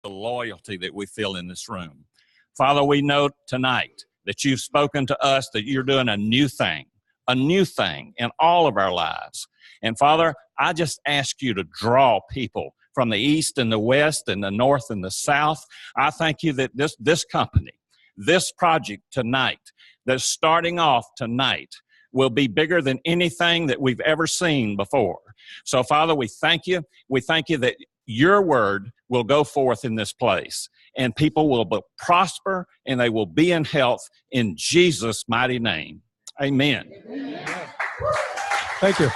the loyalty that we feel in this room. Father, we know tonight that you've spoken to us that you're doing a new thing in all of our lives. And Father, I just ask you to draw people from the east and the west and the north and the south. I thank you that this company, this project tonight, that's starting off tonight, will be bigger than anything that we've ever seen before. So Father, we thank you. We thank you that your word will go forth in this place, and people will prosper and they will be in health in Jesus' mighty name. Amen. Thank you.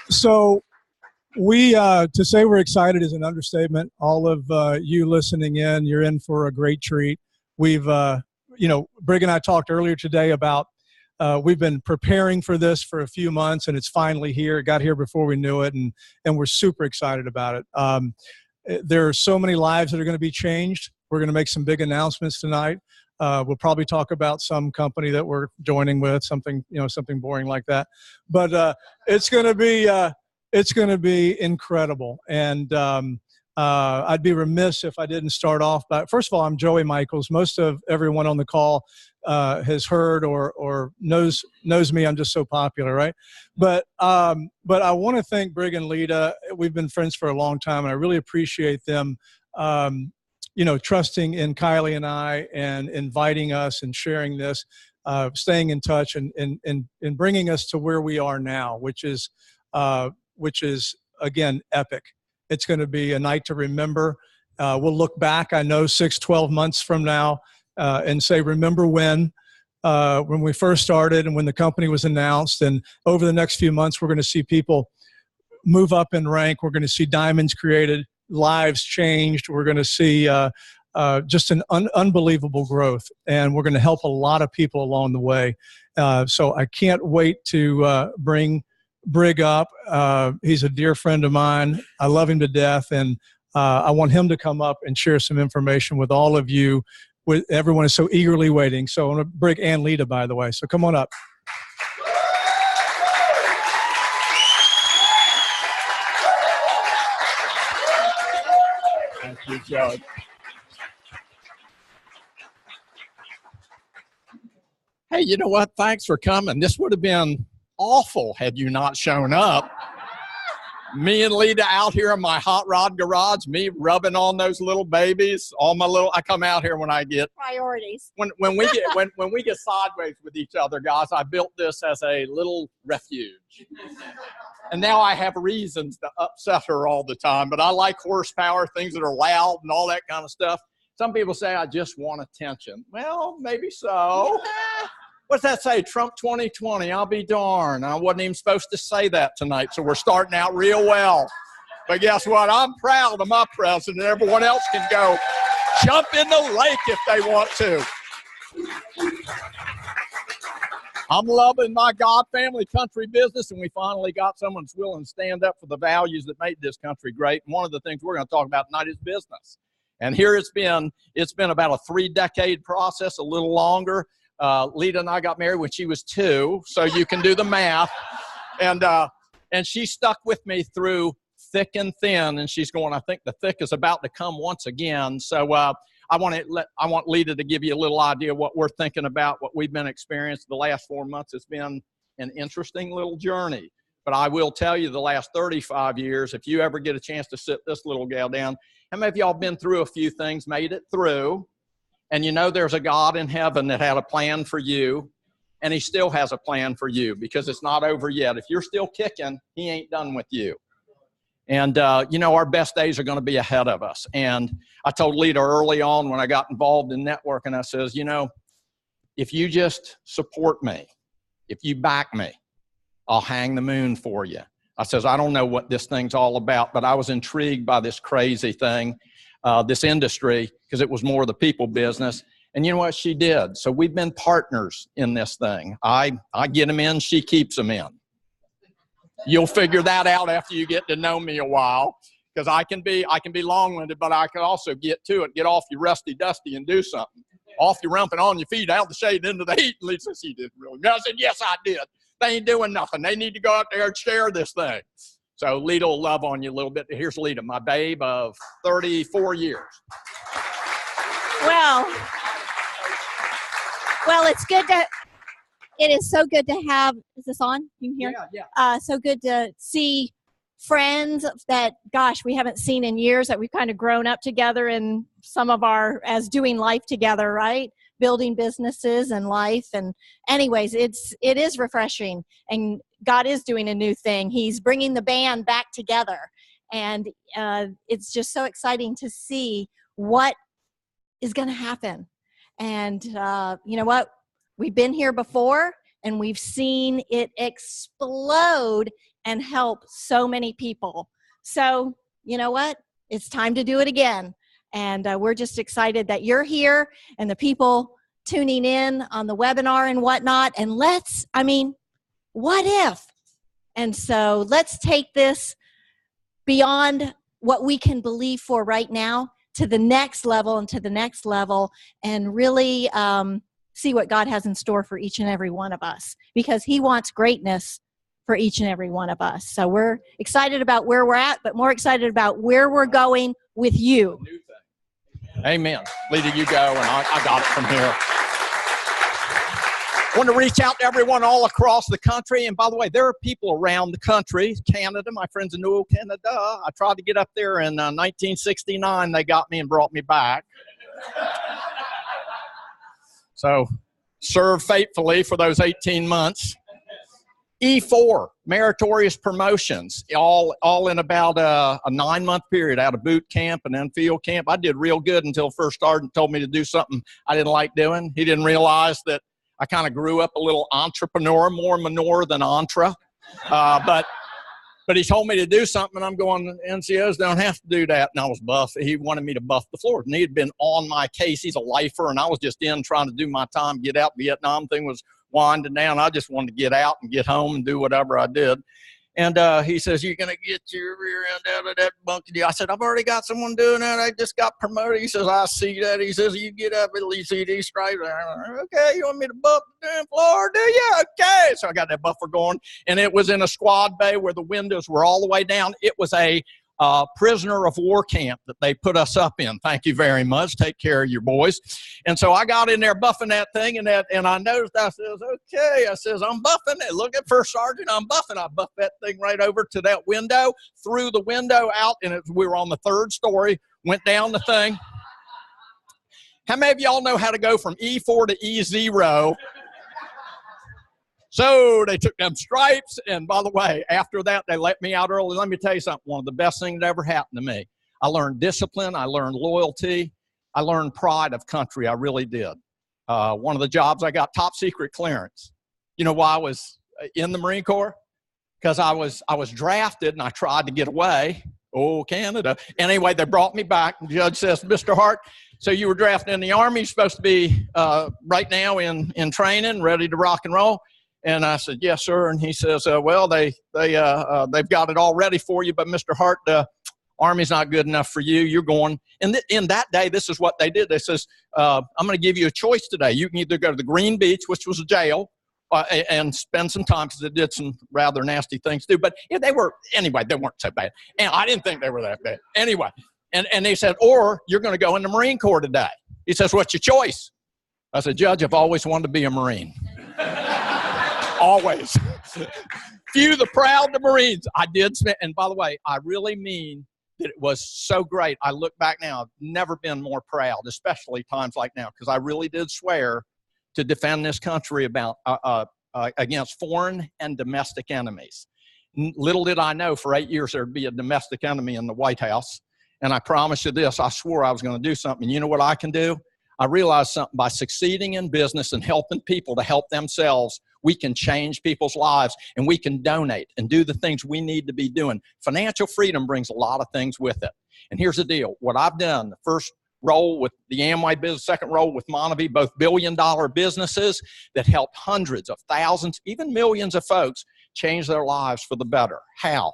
So to say we're excited is an understatement. All of you listening in, you're in for a great treat. We've, Brig and I talked earlier today about we've been preparing for this for a few months, and it's finally here. It got here before we knew it, and we're super excited about it. There are so many lives that are going to be changed. We're going to make some big announcements tonight. We'll probably talk about some company that we're joining with, something boring like that. But it's going to be incredible. And I'd be remiss if I didn't start off by, first of all, I'm Joey Michaels. Most of everyone on the call has heard or knows me. I'm just so popular, right? But I want to thank Brig and Lita. We've been friends for a long time, and I really appreciate them trusting in Kylie and I and inviting us and sharing this, staying in touch and bringing us to where we are now, which is again, epic. It's going to be a night to remember. We'll look back, I know, 6-12 months from now and say, remember when we first started and when the company was announced. And over the next few months, we're going to see people move up in rank. We're going to see diamonds created, lives changed. We're going to see just an unbelievable growth, and we're going to help a lot of people along the way. So I can't wait to bring Brig up. He's a dear friend of mine. I love him to death, and I want him to come up and share some information with all of you. Everyone is so eagerly waiting. So I'm going to Brig and Lita, by the way. So come on up. Thank you, Joe. Hey, you know what? Thanks for coming. This would have been awful had you not shown up. Me and Lita out here in my hot rod garage, me rubbing on those little babies, I come out here when I get priorities. When we get sideways with each other, guys, I built this as a little refuge. And now I have reasons to upset her all the time, but I like horsepower, things that are loud and all that kind of stuff. Some people say I just want attention. Well, maybe so. What's that say? Trump 2020, I'll be darned. I wasn't even supposed to say that tonight, so we're starting out real well. But guess what? I'm proud of my president. Everyone else can go jump in the lake if they want to. I'm loving my God family country business, and we finally got someone that's willing to stand up for the values that made this country great. And one of the things we're going to talk about tonight is business. And here it's been about a 3-decade process, a little longer. Lita and I got married when she was 2, so you can do the math. And she stuck with me through thick and thin, and she's going, I think the thick is about to come once again. So I want Lita to give you a little idea of what we're thinking about, what we've been experiencing the last 4 months. It's been an interesting little journey. But I will tell you, the last 35 years, if you ever get a chance to sit this little gal down, how many of y'all been through a few things, made it through? And you know there's a God in heaven that had a plan for you, and he still has a plan for you because it's not over yet. If you're still kicking, he ain't done with you. And, our best days are going to be ahead of us. And I told Lita early on when I got involved in networking, I says, if you just support me, if you back me, I'll hang the moon for you. I says, I don't know what this thing's all about, but I was intrigued by this crazy thing, this industry, because it was more of the people business. And you know what? She did. So we've been partners in this thing. I get them in, she keeps them in. You'll figure that out after you get to know me a while, because I can be long-winded, but I can also get to it, get off your rusty dusty and do something. Off your rump and on your feet, out the shade into the heat. And Lisa says, he didn't really. I said, yes, I did. They ain't doing nothing. They need to go out there and share this thing. So Lita will love on you a little bit. Here's Lita, my babe of 34 years. Well, it is so good to have, is this on? You can hear? Yeah. So good to see friends that, gosh, we haven't seen in years, that we've kind of grown up together in some of as doing life together, right? Building businesses and life. And anyways, it is refreshing, and God is doing a new thing. He's bringing the band back together, and it's just so exciting to see what is going to happen. And you know what? We've been here before, and we've seen it explode and help so many people. So, you know what? It's time to do it again. And we're just excited that you're here and the people tuning in on the webinar and whatnot. And what if? And so let's take this beyond what we can believe for right now to the next level and to the next level, and really see what God has in store for each and every one of us, because He wants greatness for each and every one of us. So we're excited about where we're at, but more excited about where we're going with you. Amen. Lita, you go, and I got it from here. I want to reach out to everyone all across the country. And by the way, there are people around the country, Canada, my friends in New Canada. I tried to get up there in 1969. They got me and brought me back. So served faithfully for those 18 months. E4, meritorious promotions, all in about a 9-month period out of boot camp and then field camp. I did real good until first sergeant told me to do something I didn't like doing. He didn't realize that I kind of grew up a little entrepreneur, more manure than entre. But he told me to do something, and I'm going, NCOs don't have to do that. And I was buff. He wanted me to buff the floor. And he had been on my case. He's a lifer, and I was just in trying to do my time, get out. Vietnam thing was winding down. I just wanted to get out and get home and do whatever I did. And he says, you're going to get your rear end out of that bunk. I said, I've already got someone doing that. I just got promoted. He says, I see that. He says, you get up at least see these stripes. Okay, you want me to buff the damn floor, do you? Okay. So I got that buffer going. And it was in a squad bay where the windows were all the way down. It was a prisoner of war camp that they put us up in. Thank you very much. Take care of your boys. And so I got in there buffing that thing, and I noticed, I says, okay, I says, I'm buffing it. Look at first sergeant, I'm buffing. I buffed that thing right over to that window, through the window out, and we were on the 3rd story, went down the thing. How many of y'all know how to go from E4 to E0? So they took them stripes, and by the way, after that, they let me out early. Let me tell you something, one of the best things that ever happened to me. I learned discipline, I learned loyalty, I learned pride of country, I really did. One of the jobs, I got top secret clearance. You know why I was in the Marine Corps? Because I was drafted, and I tried to get away. Oh, Canada. Anyway, they brought me back, and the judge says, Mr. Hart, so you were drafted in the Army, you're supposed to be right now in training, ready to rock and roll. And I said, yes, sir. And he says, well, they've got it all ready for you, but Mr. Hart, the Army's not good enough for you. You're going. And in that day, this is what they did. They says, I'm going to give you a choice today. You can either go to the Green Beach, which was a jail, and spend some time, because they did some rather nasty things too. But yeah, they weren't so bad. And I didn't think they were that bad. Anyway, and they said, or you're going to go in the Marine Corps today. He says, what's your choice? I said, Judge, I've always wanted to be a Marine. Always. Few the proud the Marines. I did spend, and by the way, I really mean that it was so great. I look back now, I've never been more proud, especially times like now, because I really did swear to defend this country against foreign and domestic enemies. Little did I know, for 8 years there'd be a domestic enemy in the White House. And I promise you this, I swore I was going to do something. You know what I can do? I realized something. By succeeding in business and helping people to help themselves, we can change people's lives, and we can donate and do the things we need to be doing. Financial freedom brings a lot of things with it. And here's the deal. What I've done, the first role with the Amway business, second role with Monavie, both billion-dollar businesses that helped hundreds of thousands, even millions of folks change their lives for the better. How?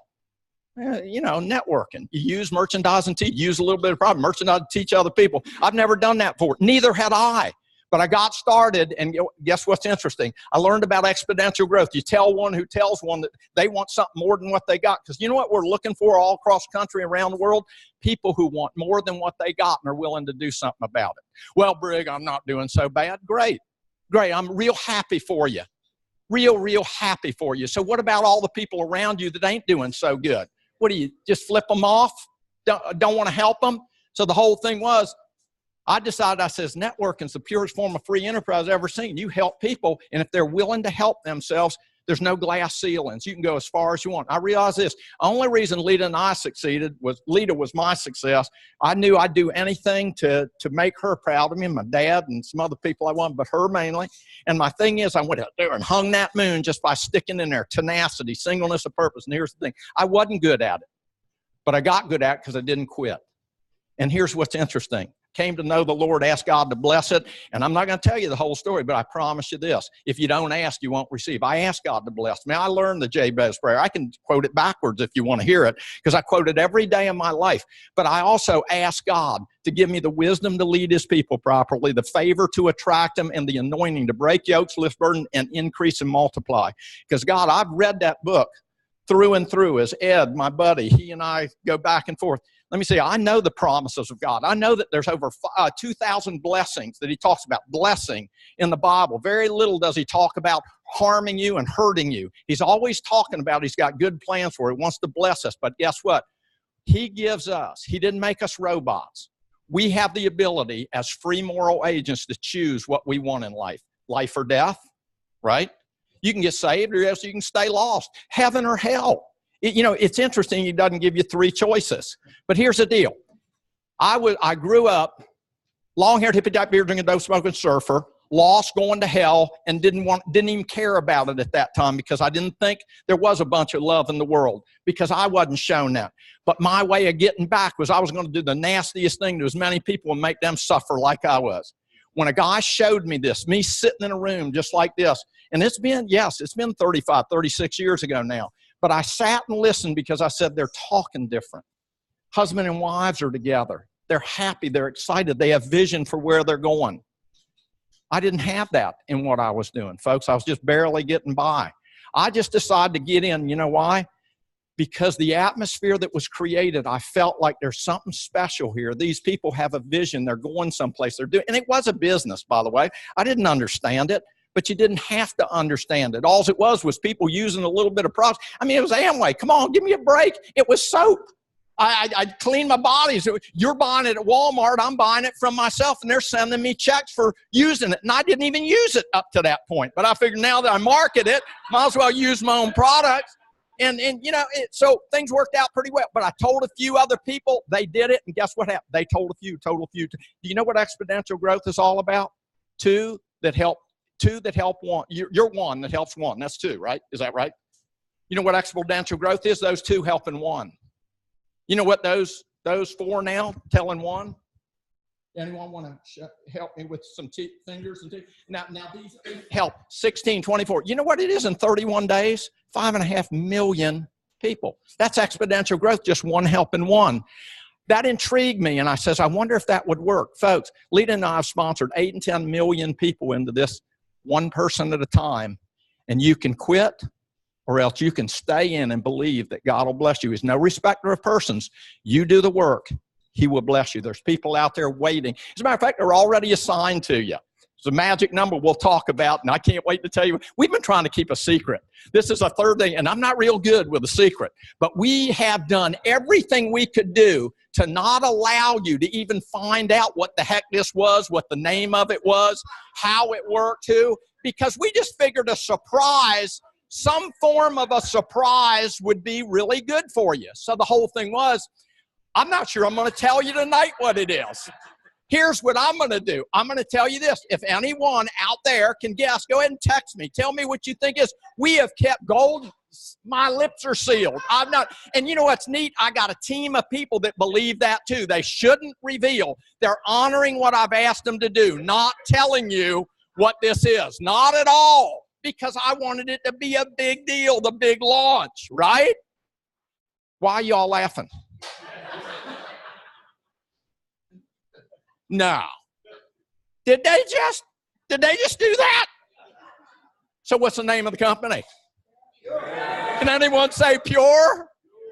Networking. You use merchandise and use a little bit of merchandise to teach other people. I've never done that before. Neither had I. But I got started, and guess what's interesting? I learned about exponential growth. You tell one who tells one that they want something more than what they got. Because you know what we're looking for all across the country, around the world? People who want more than what they got and are willing to do something about it. Well, Brig, I'm not doing so bad. Great. Great. I'm real happy for you. Real happy for you. So what about all the people around you that ain't doing so good? What do you, just flip them off? Don't want to help them? So the whole thing was, I decided, I says, networking's the purest form of free enterprise I've ever seen. You help people, and if they're willing to help themselves, there's no glass ceilings. You can go as far as you want. I realized this. The only reason Lita and I succeeded was, Lita was my success. I knew I'd do anything to make her proud of me, and my dad and some other people I wanted, but her mainly. And my thing is, I went out there and hung that moon just by sticking in there. Tenacity, singleness of purpose. And here's the thing. I wasn't good at it, but I got good at it because I didn't quit. And here's what's interesting. Came to know the Lord, asked God to bless it. And I'm not going to tell you the whole story, but I promise you this. If you don't ask, you won't receive. I asked God to bless me. I learned the Jabez prayer. I can quote it backwards if you want to hear it, because I quote it every day of my life. But I also asked God to give me the wisdom to lead his people properly, the favor to attract them, and the anointing to break yokes, lift burden, and increase and multiply. Because God, I've read that book through and through. As Ed, my buddy, he and I go back and forth. Let me see, I know the promises of God. I know that there's over 2,000 blessings that he talks about, blessing in the Bible. Very little does he talk about harming you and hurting you. He's always talking about he's got good plans for it. He wants to bless us. But guess what? He gives us, he didn't make us robots. We have the ability as free moral agents to choose what we want in life. Life or death, right? You can get saved or else you can stay lost. Heaven or hell. You know, it's interesting, he doesn't give you three choices. But here's the deal. I grew up, long-haired, hippie-type, beer-drinking, dope-smoking surfer, lost, going to hell, and didn't even care about it at that time because I didn't think there was a bunch of love in the world because I wasn't shown that. But my way of getting back was I was going to do the nastiest thing to as many people and make them suffer like I was. When a guy showed me this, me sitting in a room just like this, and it's been 35, 36 years ago now. But I sat and listened because I said, they're talking different. Husband and wives are together. They're happy. They're excited. They have vision for where they're going. I didn't have that in what I was doing, folks. I was just barely getting by. I just decided to get in. You know why? Because the atmosphere that was created, I felt like there's something special here. These people have a vision. They're going someplace. They're doing, and it was a business, by the way. I didn't understand it. But you didn't have to understand it. All it was people using a little bit of products. I mean, it was Amway. Come on, give me a break. It was soap. I cleaned my body. So you're buying it at Walmart. I'm buying it from myself, and they're sending me checks for using it. And I didn't even use it up to that point. But I figured now that I market it, might as well use my own products. And you know, so things worked out pretty well. But I told a few other people. They did it. And guess what happened? They told a few. Do you know what exponential growth is all about? Two that help one. You're one that helps one. That's two, right? Is that right? You know what exponential growth is? Those two helping one. You know what those four now telling one? Anyone want to help me with some fingers and teeth? Now these help 16, 24. You know what it is in 31 days? 5.5 million people. That's exponential growth, just one helping one. That intrigued me, and I says, I wonder if that would work. Folks, Lita and I have sponsored 8 and 10 million people into this, one person at a time, and you can quit or else you can stay in and believe that God will bless you. He's no respecter of persons. You do the work, he will bless you. There's people out there waiting. As a matter of fact, they're already assigned to you. It's a magic number we'll talk about, and I can't wait to tell you. We've been trying to keep a secret. This is a third thing, and I'm not real good with a secret, but we have done everything we could do to not allow you to even find out what the heck this was, what the name of it was, how it worked too, because we just figured a surprise, some form of a surprise would be really good for you. So the whole thing was, I'm not sure I'm going to tell you tonight what it is. Here's what I'm going to do. I'm going to tell you this. If anyone out there can guess, go ahead and text me. Tell me what you think is. We have kept gold. My lips are sealed. I'm not. And you know what's neat? I got a team of people that believe that too. They shouldn't reveal. They're honoring what I've asked them to do, not telling you what this is. Not at all. Because I wanted it to be a big deal, the big launch, right? Why are y'all laughing? No. Did they just? Did they just do that? So what's the name of the company? Can anyone say Pure?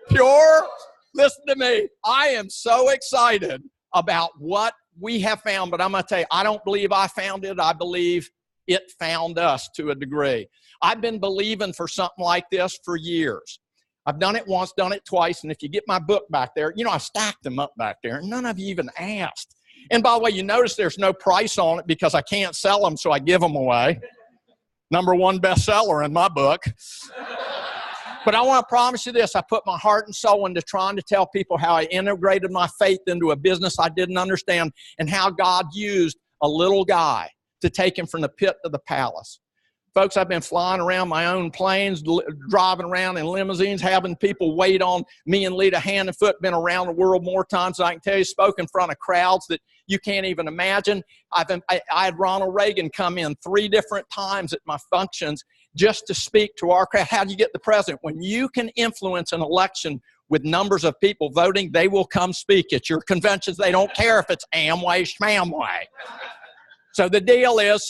Pure? Listen to me. I am so excited about what we have found, but I'm going to tell you, I don't believe I found it. I believe it found us to a degree. I've been believing for something like this for years. I've done it once, done it twice, and if you get my book back there, you know, I stacked them up back there, and none of you even asked. And by the way, you notice there's no price on it because I can't sell them, so I give them away. #1 bestseller in my book. But I want to promise you this. I put my heart and soul into trying to tell people how I integrated my faith into a business I didn't understand and how God used a little guy to take him from the pit to the palace. Folks, I've been flying around my own planes, driving around in limousines, having people wait on me and Lita hand and foot, been around the world more times than I can tell you, spoke in front of crowds that you can't even imagine. I had Ronald Reagan come in 3 different times at my functions just to speak to our crowd. How do you get the president? When you can influence an election with numbers of people voting, they will come speak at your conventions. They don't care if it's Amway, Schmamway. So the deal is,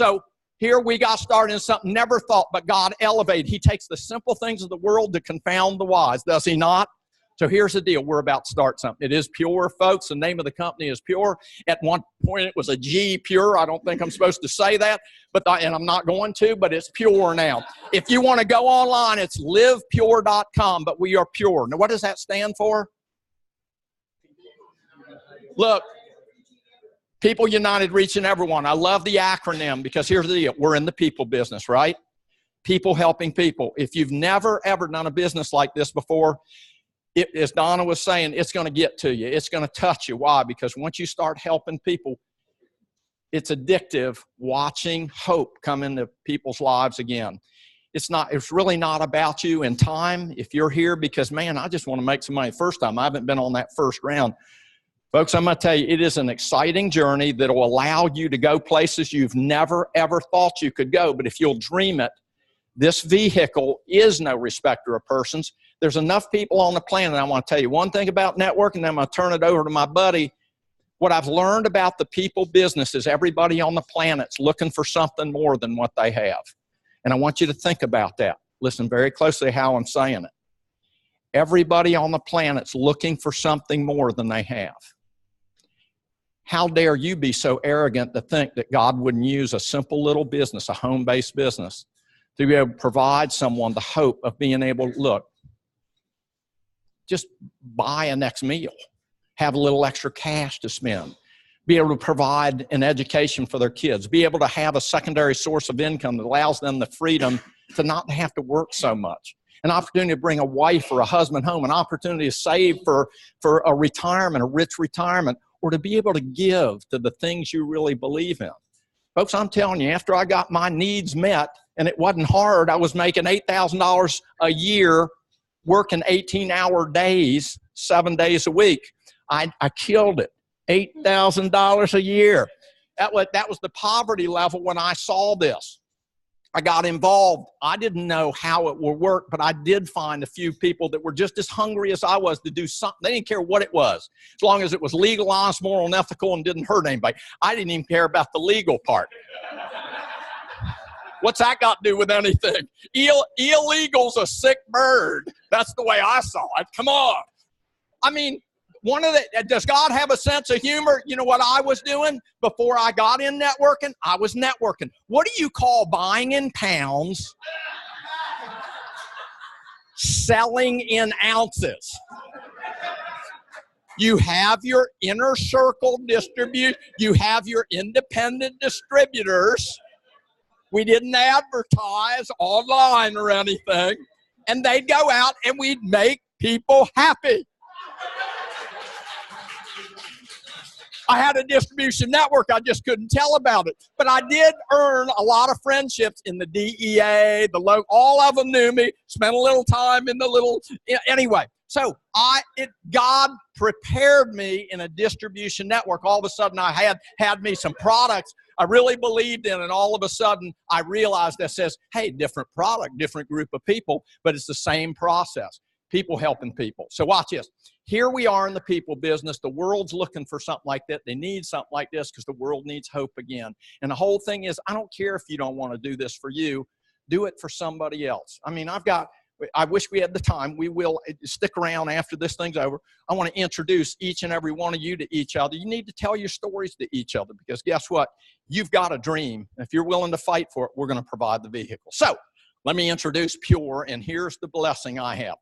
here we got started in something never thought, but God elevated. He takes the simple things of the world to confound the wise, does he not? So here's the deal. We're about to start something. It is Pure, folks. The name of the company is Pure. At one point, it was a G, Pure. I don't think I'm supposed to say that, and I'm not going to, but it's Pure now. If you want to go online, it's livepure.com, but we are Pure. Now, what does that stand for? Look. People United, reaching everyone. I love the acronym because here's the deal. We're in the people business, right? People helping people. If you've never, ever done a business like this before, as Donna was saying, it's going to get to you. It's going to touch you. Why? Because once you start helping people, it's addictive watching hope come into people's lives again. It's really not about you in time. If you're here because, man, I just want to make some money first time. I haven't been on that first round. Folks, I'm going to tell you, it is an exciting journey that will allow you to go places you've never, ever thought you could go. But if you'll dream it, this vehicle is no respecter of persons. There's enough people on the planet. I want to tell you one thing about networking, and then I'm going to turn it over to my buddy. What I've learned about the people business is everybody on the planet's looking for something more than what they have. And I want you to think about that. Listen very closely how I'm saying it. Everybody on the planet's looking for something more than they have. How dare you be so arrogant to think that God wouldn't use a simple little business, a home-based business, to be able to provide someone the hope of being able to, look, just buy a next meal, have a little extra cash to spend, be able to provide an education for their kids, be able to have a secondary source of income that allows them the freedom to not have to work so much, an opportunity to bring a wife or a husband home, an opportunity to save for a retirement, a rich retirement, or to be able to give to the things you really believe in. Folks, I'm telling you, after I got my needs met, and it wasn't hard, I was making $8,000 a year, working 18-hour days, 7 days a week. I killed it, $8,000 a year. That was the poverty level when I saw this. I got involved. I didn't know how it would work, but I did find a few people that were just as hungry as I was to do something. They didn't care what it was, as long as it was legal, honest, moral, and ethical, and didn't hurt anybody. I didn't even care about the legal part. What's that got to do with anything? Illegal's a sick bird. That's the way I saw it. Come on. I mean, does God have a sense of humor? You know what I was doing before I got in networking? I was networking. What do you call buying in pounds, selling in ounces? You have your inner circle distribute. You have your independent distributors. We didn't advertise online or anything. And they'd go out and we'd make people happy. I had a distribution network. I just couldn't tell about it. But I did earn a lot of friendships in the DEA, all of them knew me, spent a little time in the little, anyway. So God prepared me in a distribution network. All of a sudden I had me some products I really believed in, and all of a sudden I realized that says, hey, different product, different group of people, but it's the same process. People helping people. So watch this. here we are in the people business. The world's looking for something like that. They need something like this because the world needs hope again. And the whole thing is, I don't care if you don't want to do this for you. Do it for somebody else. I mean, I wish we had the time. We will stick around after this thing's over. I want to introduce each and every one of you to each other. You need to tell your stories to each other because guess what? You've got a dream. If you're willing to fight for it, we're going to provide the vehicle. So let me introduce Pure, and here's the blessing I have.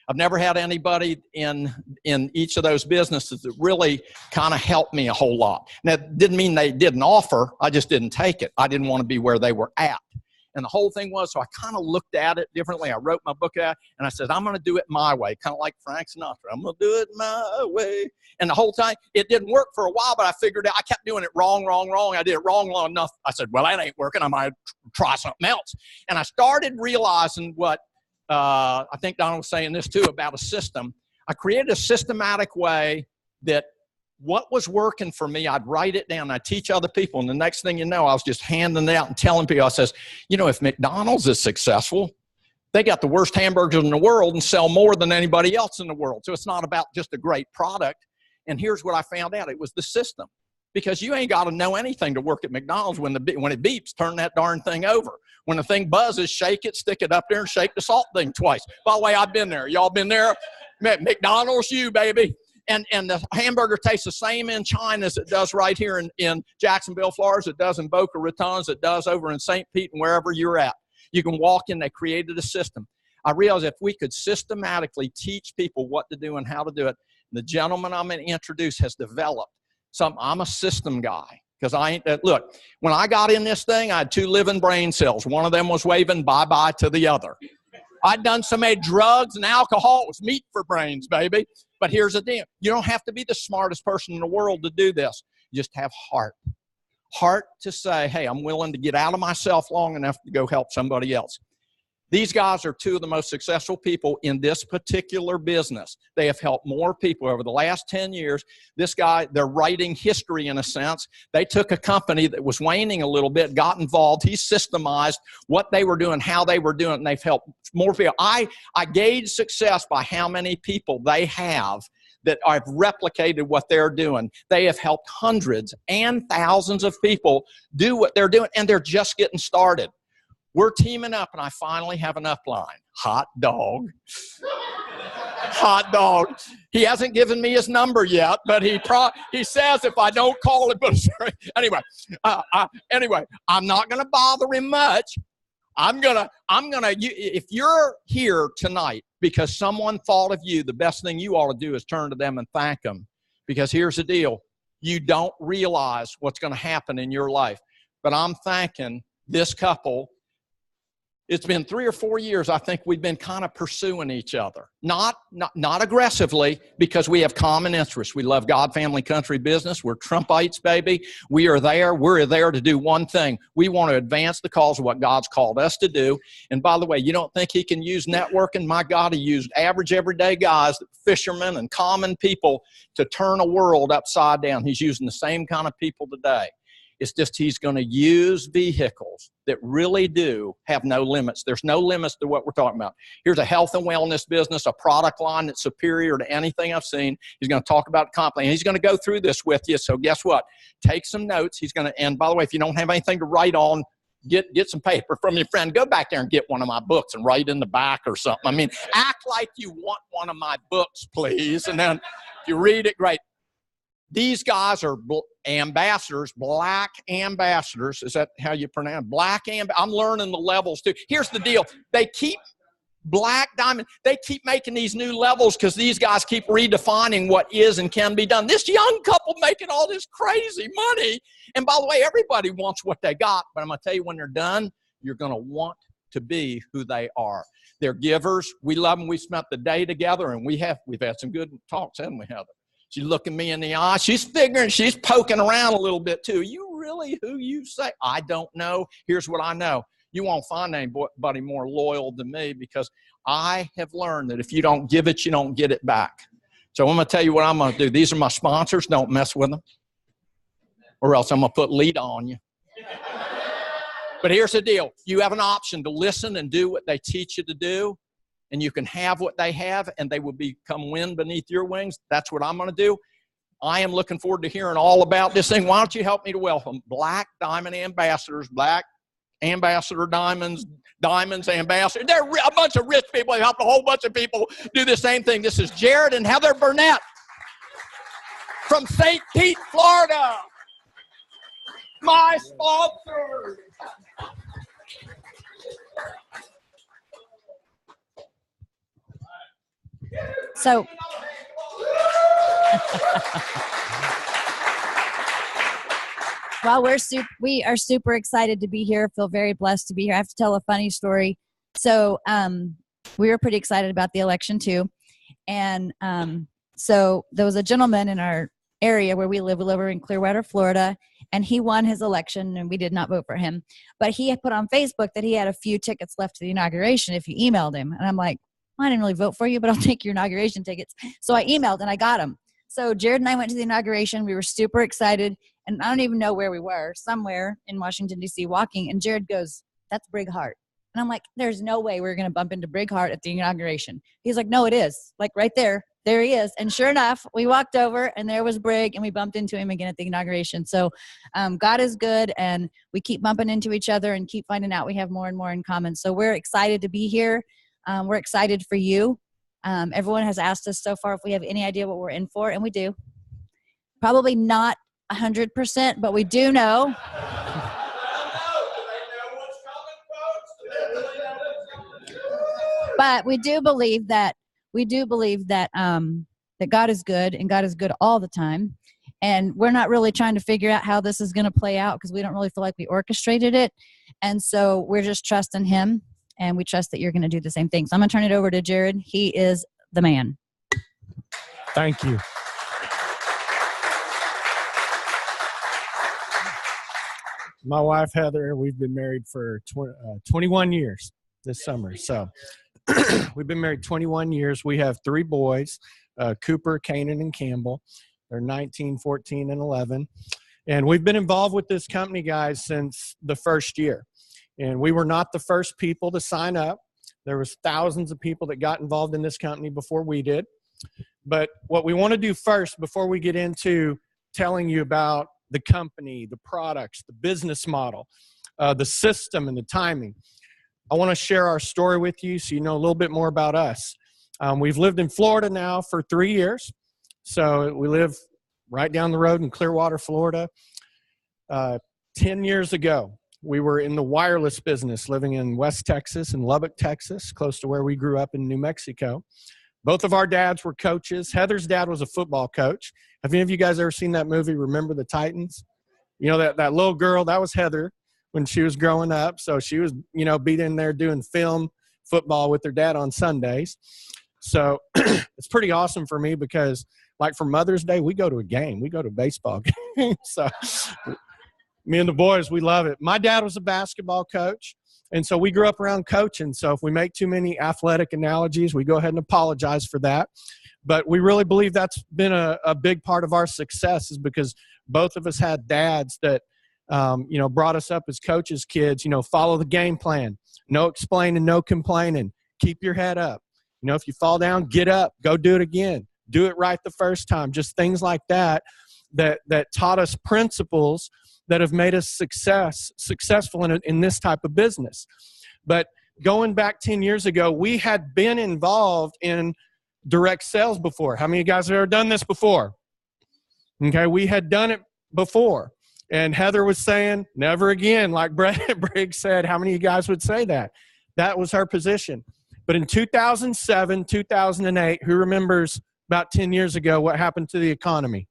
I've never had anybody in each of those businesses that really kind of helped me a whole lot. Now, that didn't mean they didn't offer. I just didn't take it. I didn't want to be where they were at. And the whole thing was, so I kind of looked at it differently. I wrote my book out, and I said, I'm going to do it my way, kind of like Frank Sinatra. I'm going to do it my way. And the whole time, it didn't work for a while, but I figured out I kept doing it wrong. I did it wrong long enough. I said, well, that ain't working. I might try something else. And I started realizing what I think Donald was saying this too about a system. I created a systematic way that what was working for me, I'd write it down. I'd teach other people. And the next thing you know, I was just handing it out and telling people, I says, you know, if McDonald's is successful, they got the worst hamburgers in the world and sell more than anybody else in the world. So it's not about just a great product. And here's what I found out. It was the system. Because you ain't got to know anything to work at McDonald's. When it beeps, turn that darn thing over. When the thing buzzes, shake it, stick it up there, and shake the salt thing twice. By the way, I've been there. Y'all been there? McDonald's, you, baby. And the hamburger tastes the same in China as it does right here in Jacksonville, Florida, as it does in Boca Raton, as it does over in St. Pete and wherever you're at. You can walk in. They created a system. I realized if we could systematically teach people what to do and how to do it, the gentleman I'm going to introduce has developed something. I'm a system guy because I ain't that. Look, when I got in this thing, I had 2 living brain cells. One of them was waving bye-bye to the other. I'd done so many drugs and alcohol. It was meat for brains, baby. But here's the deal. You don't have to be the smartest person in the world to do this. You just have heart. Heart to say, hey, I'm willing to get out of myself long enough to go help somebody else. These guys are 2 of the most successful people in this particular business. They have helped more people over the last 10 years. This guy, they're writing history in a sense. They took a company that was waning a little bit, got involved. He systemized what they were doing, how they were doing it, and they've helped more people. I gauge success by how many people they have that have replicated what they're doing. They have helped hundreds and thousands of people do what they're doing, and they're just getting started. We're teaming up, and I finally have an upline. Hot dog. Hot dog. He hasn't given me his number yet, but he says if I don't call him. Anyway, I'm not going to bother him much. If you're here tonight because someone thought of you, the best thing you ought to do is turn to them and thank them. Because here's the deal. You don't realize what's going to happen in your life. But I'm thanking this couple. It's been 3 or 4 years, I think we've been kind of pursuing each other. Not aggressively, because we have common interests. We love God, family, country, business. We're Trumpites, baby. We're there to do one thing. We want to advance the cause of what God's called us to do. And by the way, you don't think he can use networking? My God, he used average, everyday guys, fishermen and common people to turn a world upside down. He's using the same kind of people today. It's just he's going to use vehicles that really do have no limits. There's no limits to what we're talking about. Here's a health and wellness business, a product line that's superior to anything I've seen. He's going to talk about confidence. He's going to go through this with you. So guess what? Take some notes. And by the way, if you don't have anything to write on, get some paper from your friend. Go back there and get one of my books and write in the back or something. I mean, act like you want one of my books, please. And then if you read it, great. These guys are ambassadors, black ambassadors. Is that how you pronounce it? Black I'm learning the levels too. Here's the deal. They keep black diamond. They keep making these new levels because these guys keep redefining what is and can be done. This young couple making all this crazy money. And by the way, everybody wants what they got. But I'm going to tell you, when they're done, you're going to want to be who they are. They're givers. We love them. We spent the day together, and we've had some good talks, haven't we, Heather? She's looking me in the eye. She's figuring, she's poking around a little bit too. You really who you say? I don't know. Here's what I know. You won't find anybody more loyal than me, because I have learned that if you don't give it, you don't get it back. So I'm going to tell you what I'm going to do. These are my sponsors. Don't mess with them, or else I'm going to put lead on you. But here's the deal. You have an option to listen and do what they teach you to do, and you can have what they have, and they will become wind beneath your wings. That's what I'm going to do. I am looking forward to hearing all about this thing. Why don't you help me to welcome Black Diamond Ambassadors, Black Ambassador Diamonds, Diamonds Ambassador. They're a bunch of rich people. They help a whole bunch of people do the same thing. This is Jared and Heather Burnett from St. Pete, Florida. My sponsors. So, well, we are super excited to be here. Feel very blessed to be here. I have to tell a funny story. So, we were pretty excited about the election too, and so there was a gentleman in our area where we live over in Clearwater, Florida, and he won his election, and we did not vote for him. But he had put on Facebook that he had a few tickets left to the inauguration if you emailed him. And I'm like, well, I didn't really vote for you, but I'll take your inauguration tickets. So I emailed, and I got them. So Jared and I went to the inauguration. We were super excited, and I don't even know where we were, somewhere in Washington, D.C. walking, and Jared goes, that's Brig Hart. And I'm like, there's no way we're going to bump into Brig Hart at the inauguration. He's like, no, it is. Like right there. There he is. And sure enough, we walked over, and there was Brig, and we bumped into him again at the inauguration. So God is good, and we keep bumping into each other and keep finding out we have more and more in common. So we're excited to be here. We're excited for you. Everyone has asked us so far if we have any idea what we're in for, and we do. Probably not 100%, but we do know. But we do believe that that God is good, and God is good all the time. And we're not really trying to figure out how this is going to play out because we don't really feel like we orchestrated it. And so we're just trusting him, and we trust that you're going to do the same thing. So I'm going to turn it over to Jared. He is the man. Thank you. My wife, Heather, we've been married for 21 years this summer. So we've been married 21 years. We have 3 boys, Cooper, Canaan, and Campbell. They're 19, 14, and 11. And we've been involved with this company, guys, since the first year. And we were not the first people to sign up. There was thousands of people that got involved in this company before we did. But what we want to do first, before we get into telling you about the company, the products, the business model, the system, and the timing, I want to share our story with you so you know a little bit more about us. We've lived in Florida now for 3 years. So we live right down the road in Clearwater, Florida. 10 years ago, we were in the wireless business, living in West Texas and Lubbock, Texas, close to where we grew up in New Mexico. Both of our dads were coaches. Heather's dad was a football coach. Have any of you guys ever seen that movie, Remember the Titans? You know, that little girl, that was Heather when she was growing up. So she was, beat in there doing film football with her dad on Sundays. So it's pretty awesome for me because, like, for Mother's Day, we go to a game. We go to a baseball game. So me and the boys, we love it. My dad was a basketball coach, and so we grew up around coaching. So if we make too many athletic analogies, we go ahead and apologize for that. But we really believe that's been a big part of our success is because both of us had dads that, brought us up as coaches' kids, follow the game plan, no explaining, no complaining, keep your head up. If you fall down, get up, go do it again, do it right the first time. Just things like that taught us principles that have made us successful in this type of business. But going back 10 years ago, we had been involved in direct sales before. How many of you guys have ever done this before? Okay, we had done it before. And Heather was saying, never again, like Brig said. How many of you guys would say that? That was her position. But in 2007, 2008, who remembers about 10 years ago what happened to the economy?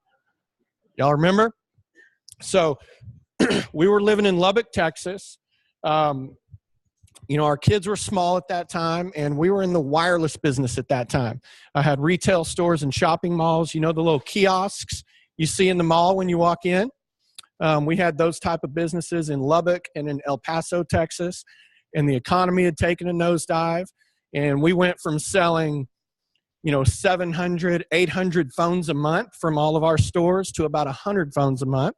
Y'all remember? So we were living in Lubbock, Texas. Our kids were small at that time, and we were in the wireless business at that time. I had retail stores and shopping malls, the little kiosks you see in the mall when you walk in. We had those type of businesses in Lubbock and in El Paso, Texas, and the economy had taken a nosedive, and we went from selling 700, 800 phones a month from all of our stores to about 100 phones a month.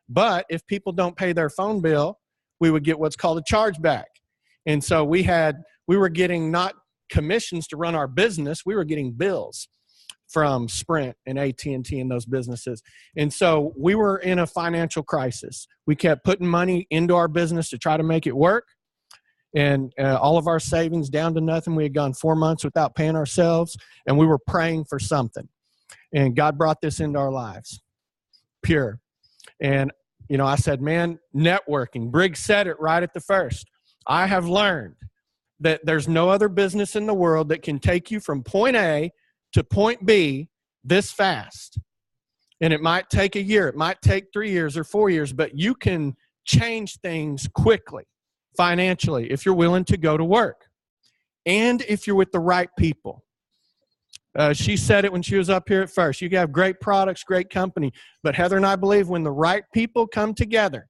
But if people don't pay their phone bill, we would get what's called a chargeback. And so we were getting not commissions to run our business. We were getting bills from Sprint and AT&T and those businesses. And so we were in a financial crisis. We kept putting money into our business to try to make it work. And all of our savings down to nothing. We had gone 4 months without paying ourselves, and we were praying for something. And God brought this into our lives, pure. And, you know, I said, man, networking. Brig said it right at the first. I have learned that there's no other business in the world that can take you from point A to point B this fast. And it might take a year. It might take 3 years or 4 years, but you can change things quickly financially if you're willing to go to work and if you're with the right people. She said it when she was up here at first. You can have great products, great company, but Heather and I believe when the right people come together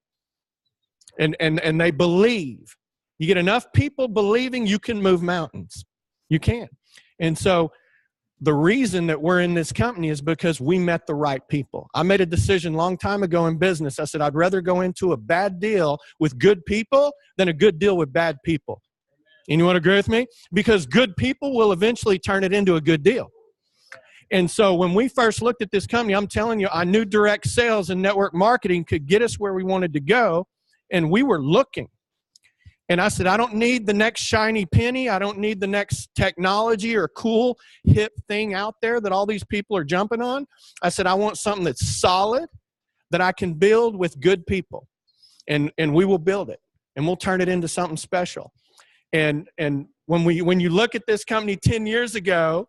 and they believe, you get enough people believing, you can move mountains. You can. And so the reason that we're in this company is because we met the right people. I made a decision a long time ago in business. I said, I'd rather go into a bad deal with good people than a good deal with bad people. Anyone agree with me? Because good people will eventually turn it into a good deal. And so when we first looked at this company, I'm telling you, I knew direct sales and network marketing could get us where we wanted to go. And we were looking. And I said, I don't need the next shiny penny. I don't need the next technology or cool, hip thing out there that all these people are jumping on. I said, I want something that's solid, that I can build with good people. And we will build it. And we'll turn it into something special. And when you look at this company 10 years ago,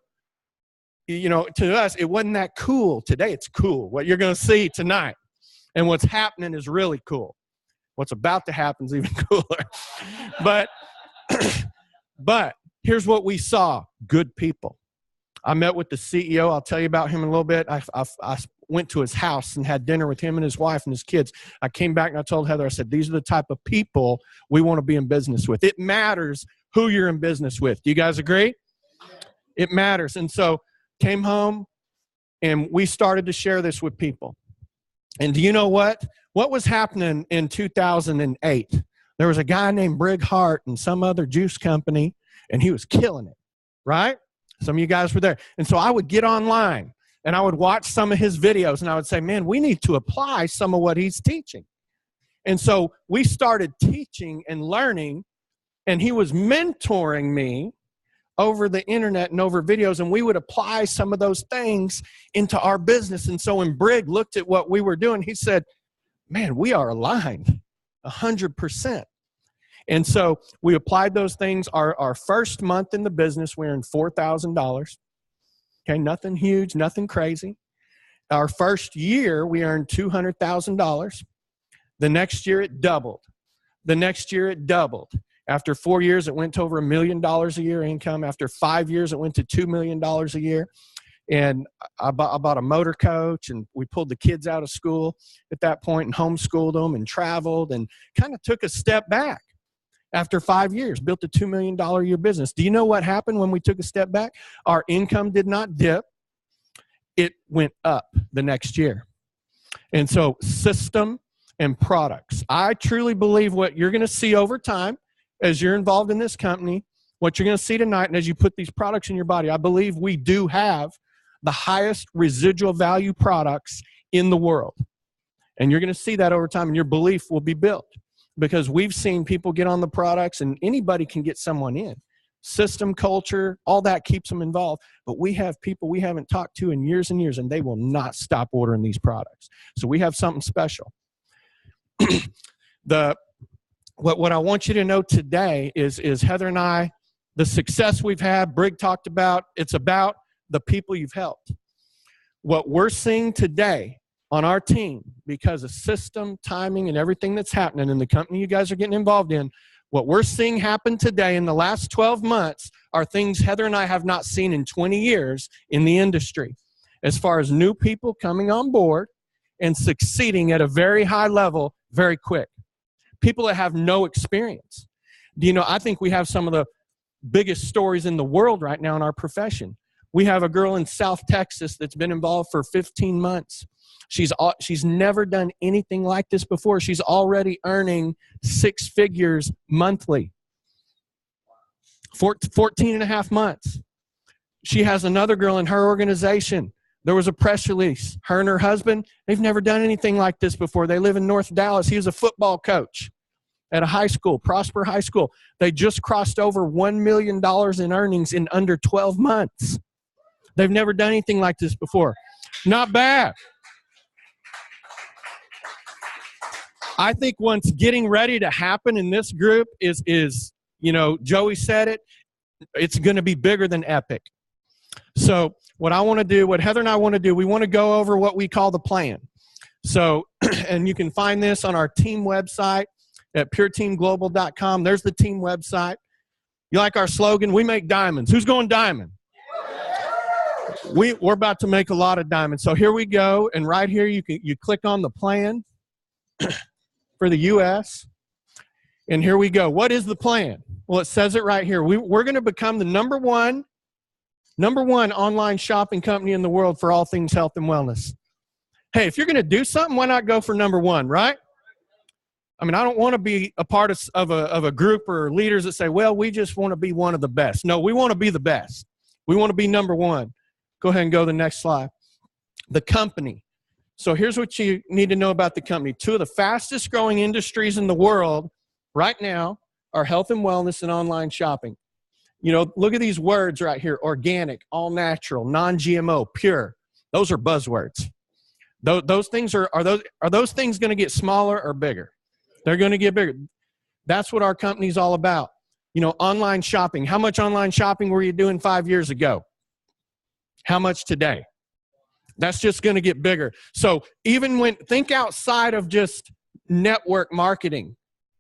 you know, to us, it wasn't that cool. Today, it's cool. What you're going to see tonight and what's happening is really cool. What's about to happen is even cooler. But here's what we saw. Good people. I met with the CEO. I'll tell you about him in a little bit. I went to his house and had dinner with him and his wife and his kids. I came back and I told Heather, I said, these are the type of people we want to be in business with. It matters who you're in business with. Do you guys agree? It matters. And so came home and we started to share this with people. And do you know what? What was happening in 2008? There was a guy named Brig Hart and some other juice company, and he was killing it, right? Some of you guys were there. And so I would get online, and I would watch some of his videos, and I would say, man, we need to apply some of what he's teaching. And so we started teaching and learning, and he was mentoring me over the internet and over videos, and we would apply some of those things into our business. And so when Brig looked at what we were doing, he said, man, we are aligned 100%. And so we applied those things. Our first month in the business, we earned $4,000. Okay, nothing huge, nothing crazy. Our first year, we earned $200,000. The next year, it doubled. The next year, it doubled. After 4 years, it went to over $1 million a year income. After 5 years, it went to $2 million a year. And I bought a motor coach, and we pulled the kids out of school at that point and homeschooled them and traveled and kind of took a step back after 5 years, built a $2 million a year business. Do you know what happened when we took a step back? Our income did not dip. It went up the next year. And so system and products. I truly believe what you're going to see over time as you're involved in this company, what you're going to see tonight, and as you put these products in your body, I believe we do have the highest residual value products in the world. And you're going to see that over time, and your belief will be built because we've seen people get on the products, and anybody can get someone in. System, culture, all that keeps them involved. But we have people we haven't talked to in years and years, and they will not stop ordering these products. So we have something special. What I want you to know today is Heather and I, the success we've had, Brig talked about, it's about the people you've helped. What we're seeing today on our team, because of system, timing, and everything that's happening in the company you guys are getting involved in, what we're seeing happen today in the last 12 months are things Heather and I have not seen in 20 years in the industry, as far as new people coming on board and succeeding at a very high level very quick. People that have no experience. Do you know, I think we have some of the biggest stories in the world right now in our profession. We have a girl in South Texas that's been involved for 15 months. She's never done anything like this before. She's already earning 6 figures monthly. 14 and a half months. She has another girl in her organization. There was a press release. Her and her husband, they've never done anything like this before. They live in North Dallas. He was a football coach at a high school, Prosper High School. They just crossed over $1 million in earnings in under 12 months. They've never done anything like this before. Not bad. I think what's getting ready to happen in this group is you know, Joey said it, it's going to be bigger than epic. So what I want to do, what Heather and I want to do, we want to go over what we call the plan. So, and you can find this on our team website at pureteamglobal.com. There's the team website. You like our slogan? We make diamonds. Who's going diamond? We're about to make a lot of diamonds. So here we go. And right here, you click on the plan for the U.S. And here we go. What is the plan? Well, it says it right here. We're going to become the number one online shopping company in the world for all things health and wellness. Hey, if you're going to do something, why not go for number one, right? I mean, I don't want to be a part of a group or leaders that say, well, we just want to be one of the best. No, we want to be the best. We want to be number one. Go ahead and go to the next slide. The company. So here's what you need to know about the company. Two of the fastest growing industries in the world right now are health and wellness and online shopping. You know, look at these words right here: organic, all natural, non-GMO, pure. Those are buzzwords. Those things are those things going to get smaller or bigger? They're going to get bigger. That's what our company's all about. You know, online shopping. How much online shopping were you doing 5 years ago? How much today? That's just going to get bigger. So even think outside of just network marketing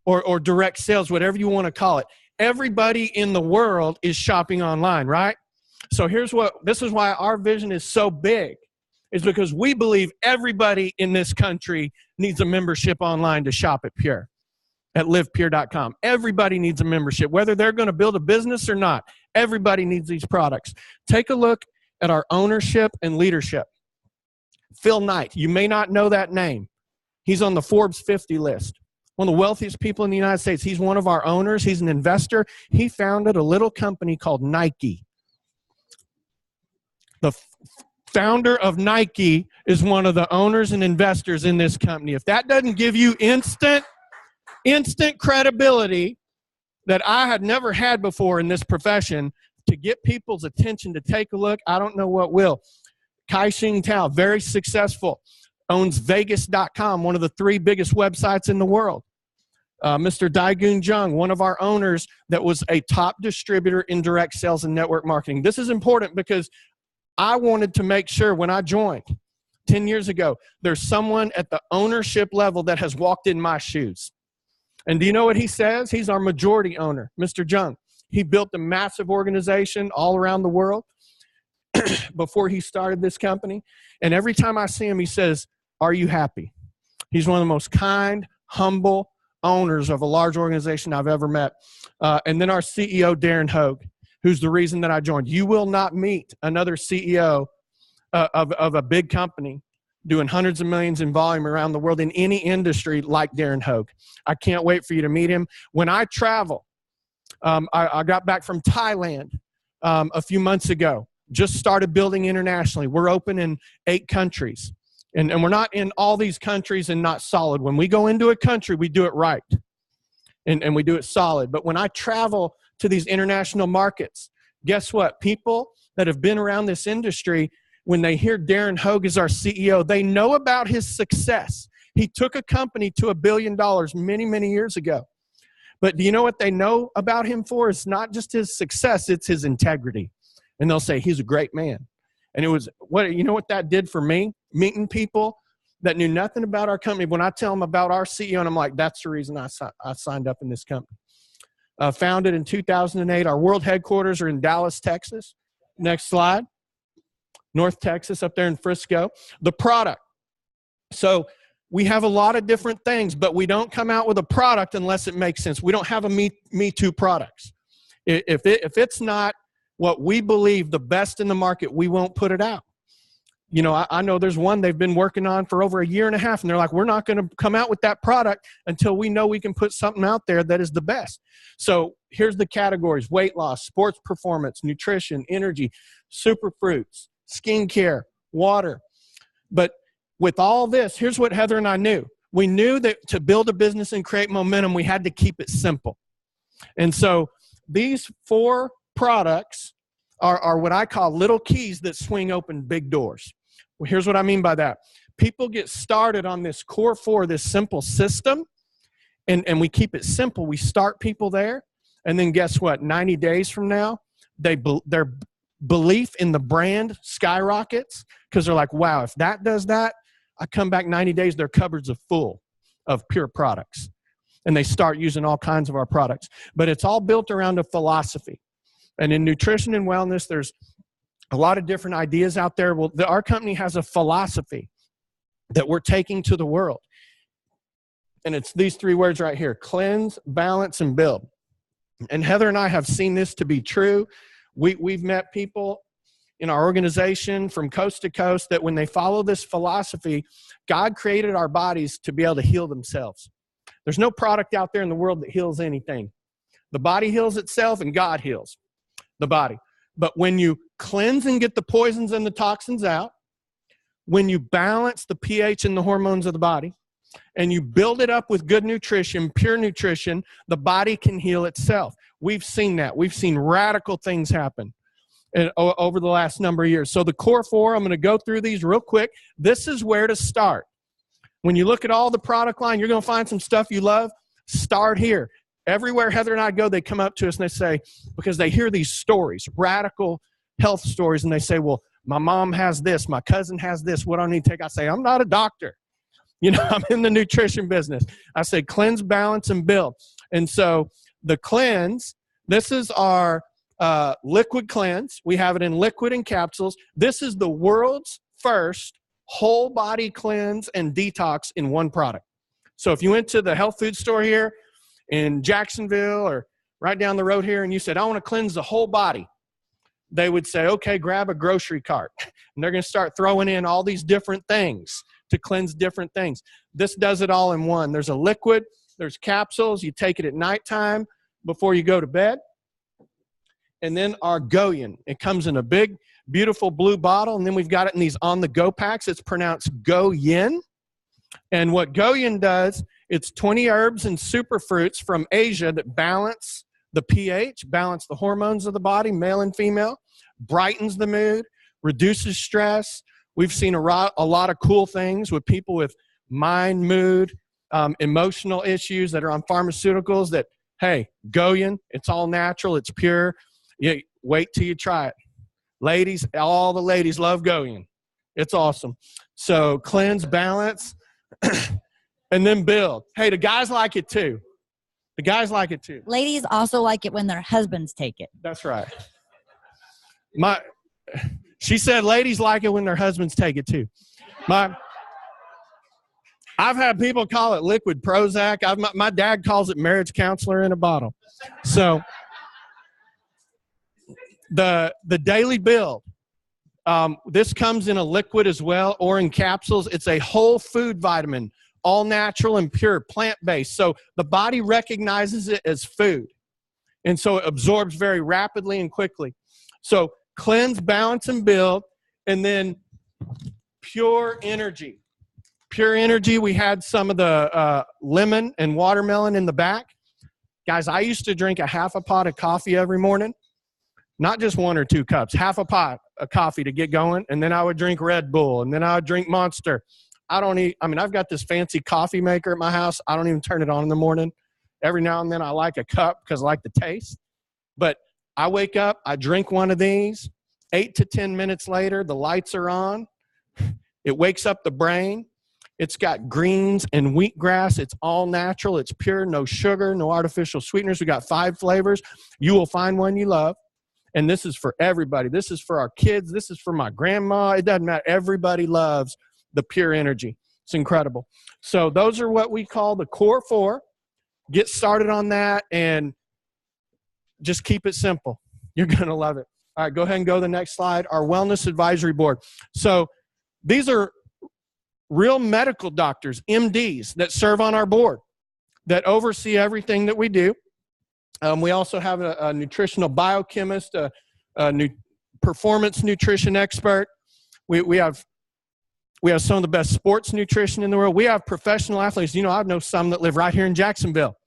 or direct sales, whatever you want to call it. Everybody in the world is shopping online, right? So this is why our vision is so big, is because we believe everybody in this country needs a membership online to shop at Pure, at livepure.com. Everybody needs a membership, whether they're going to build a business or not. Everybody needs these products. Take a look at our ownership and leadership. Phil Knight, you may not know that name. He's on the Forbes 50 list. One of the wealthiest people in the United States. He's one of our owners. He's an investor. He founded a little company called Nike. The founder of Nike is one of the owners and investors in this company. If that doesn't give you instant credibility that I had never had before in this profession to get people's attention to take a look, I don't know what will. Kai-Shing Tao, very successful, owns Vegas.com, one of the 3 biggest websites in the world. Mr. Daigun Jung, one of our owners that was a top distributor in direct sales and network marketing. This is important because I wanted to make sure when I joined 10 years ago, there's someone at the ownership level that has walked in my shoes. And do you know what he says? He's our majority owner, Mr. Jung. He built a massive organization all around the world before he started this company. And every time I see him, he says, "Are you happy?" He's one of the most kind, humble owners of a large organization I've ever met. And then our CEO, Darren Hogue, who's the reason that I joined. You will not meet another CEO of a big company doing hundreds of millions in volume around the world in any industry like Darren Hogue. I can't wait for you to meet him. When I travel, I got back from Thailand a few months ago. Just started building internationally. We're open in 8 countries. And we're not in all these countries and not solid. When we go into a country, we do it right. And we do it solid. But when I travel to these international markets, guess what? People that have been around this industry, when they hear Darren Hogue is our CEO, they know about his success. He took a company to $1 billion many, many years ago. But do you know what they know about him for? It's not just his success, it's his integrity. And they'll say, he's a great man. And it was, you know what that did for me? Meeting people that knew nothing about our company. When I tell them about our CEO, and I'm like, that's the reason I signed up in this company. Founded in 2008. Our world headquarters are in Dallas, Texas. Next slide. North Texas, up there in Frisco. The product. So we have a lot of different things, but we don't come out with a product unless it makes sense. We don't have a Me Too products. If it's not what we believe the best in the market, we won't put it out. You know, I know there's one they've been working on for over 1.5 years, and they're like, we're not going to come out with that product until we know we can put something out there that is the best. So here's the categories: weight loss, sports performance, nutrition, energy, superfruits, skincare, water. But with all this, here's what Heather and I knew. We knew that to build a business and create momentum, we had to keep it simple. And so these 4 products are what I call little keys that swing open big doors. Well, here's what I mean by that. People get started on this core 4, this simple system, and we keep it simple. We start people there, and then guess what? 90 days from now, their belief in the brand skyrockets, because they're like, wow, if that does that, I come back 90 days, their cupboards are full of pure products. And they start using all kinds of our products. But it's all built around a philosophy. And in nutrition and wellness, there's a lot of different ideas out there. Well, our company has a philosophy that we're taking to the world. And it's these 3 words right here: cleanse, balance, and build. And Heather and I have seen this to be true. We've met people in our organization from coast to coast that when they follow this philosophy, God created our bodies to be able to heal themselves. There's no product out there in the world that heals anything. The body heals itself, and God heals the body. But when you cleanse and get the poisons and the toxins out, when you balance the pH and the hormones of the body, and you build it up with good nutrition, pure nutrition, the body can heal itself. We've seen that. We've seen radical things happen over the last number of years. So the core 4, I'm going to go through these real quick. This is where to start. When you look at all the product line, you're going to find some stuff you love. Start here. Everywhere Heather and I go, they come up to us and they say, because they hear these stories, radical health stories, and they say, well, my mom has this, my cousin has this, what do I need to take? I say, I'm not a doctor. You know, I'm in the nutrition business. I say, cleanse, balance, and build. And so the cleanse, this is our liquid cleanse. We have it in liquid and capsules. This is the world's first whole body cleanse and detox in one product. So if you went to the health food store here in Jacksonville or right down the road here and you said, I want to cleanse the whole body, they would say, okay, grab a grocery cart. And they're going to start throwing in all these different things to cleanse different things. This does it all in one. There's a liquid, there's capsules. You take it at nighttime before you go to bed. And then our Goyen. It comes in a big, beautiful blue bottle. And then we've got it in these on-the-go packs. It's pronounced Goyen. And what Goyen does, it's 20 herbs and superfruits from Asia that balance the pH, balance the hormones of the body, male and female, brightens the mood, reduces stress. We've seen a lot of cool things with people with mind, mood, emotional issues that are on pharmaceuticals that, hey, Goyen, it's all natural, it's pure. You wait till you try it. Ladies, all the ladies love Goyen. It's awesome. So cleanse, balance, and then build. Hey, the guys like it too. The guys like it too. Ladies also like it when their husbands take it. That's right. She said ladies like it when their husbands take it too. I've had people call it liquid Prozac. My dad calls it marriage counselor in a bottle. So the daily build. This comes in a liquid as well or in capsules. It's a whole food vitamin, all natural and pure, plant-based. So the body recognizes it as food. And so it absorbs very rapidly and quickly. So cleanse, balance, and build. And then pure energy. Pure energy, we had some of the lemon and watermelon in the back. Guys, I used to drink a half a pot of coffee every morning. Not just 1 or 2 cups, half a pot of coffee to get going. And then I would drink Red Bull. And then I would drink Monster. I've got this fancy coffee maker at my house. I don't even turn it on in the morning. Every now and then I like a cup because I like the taste. But I wake up, I drink one of these. 8 to 10 minutes later, the lights are on. It wakes up the brain. It's got greens and wheatgrass. It's all natural. It's pure, no sugar, no artificial sweeteners. We got 5 flavors. You will find one you love. And this is for everybody. This is for our kids. This is for my grandma. It doesn't matter. Everybody loves the pure energy. It's incredible. So those are what we call the core 4. Get started on that and just keep it simple. You're going to love it. All right, go ahead and go to the next slide. Our Wellness Advisory Board. So These are real medical doctors, MDs, that serve on our board, that oversee everything that we do. We also have a nutritional biochemist, a performance nutrition expert. We have some of the best sports nutrition in the world. We have professional athletes. You know, I know some that live right here in Jacksonville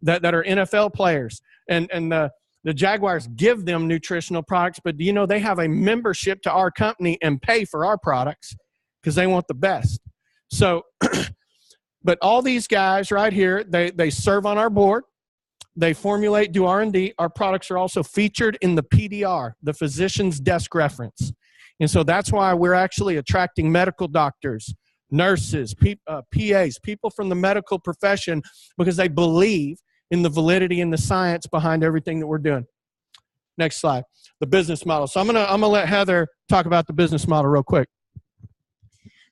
that are NFL players. And the Jaguars give them nutritional products, but do you know they have a membership to our company and pay for our products because they want the best. So, but all these guys right here, they serve on our board. They formulate, do R&D. Our products are also featured in the PDR, the Physician's Desk Reference. And so that's why we're actually attracting medical doctors, nurses, PAs, people from the medical profession, because they believe in the validity and the science behind everything that we're doing. Next slide, the business model. So I'm gonna let Heather talk about the business model real quick.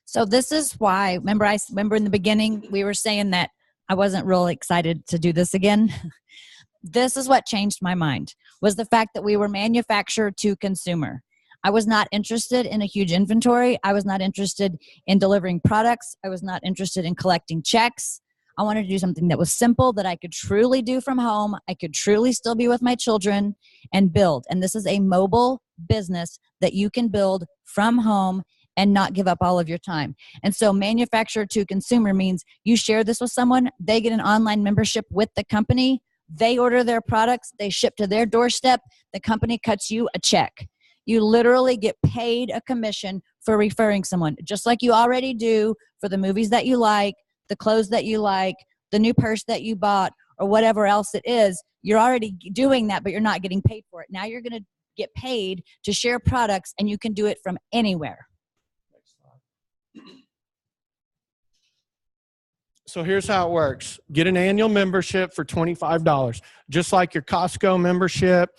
So this is why, remember in the beginning, we were saying that I wasn't real excited to do this again. This is what changed my mind, was the fact that we were manufacturer to consumer. I was not interested in a huge inventory. I was not interested in delivering products. I was not interested in collecting checks. I wanted to do something that was simple, that I could truly do from home. I could truly still be with my children and build. And this is a mobile business that you can build from home and not give up all of your time. And so manufacturer to consumer means you share this with someone, they get an online membership with the company, they order their products, they ship to their doorstep, the company cuts you a check. You literally get paid a commission for referring someone, just like you already do for the movies that you like, the clothes that you like, the new purse that you bought, or whatever else it is. You're already doing that, but you're not getting paid for it. Now you're going to get paid to share products, and you can do it from anywhere. So here's how it works. Get an annual membership for $25, just like your Costco membership,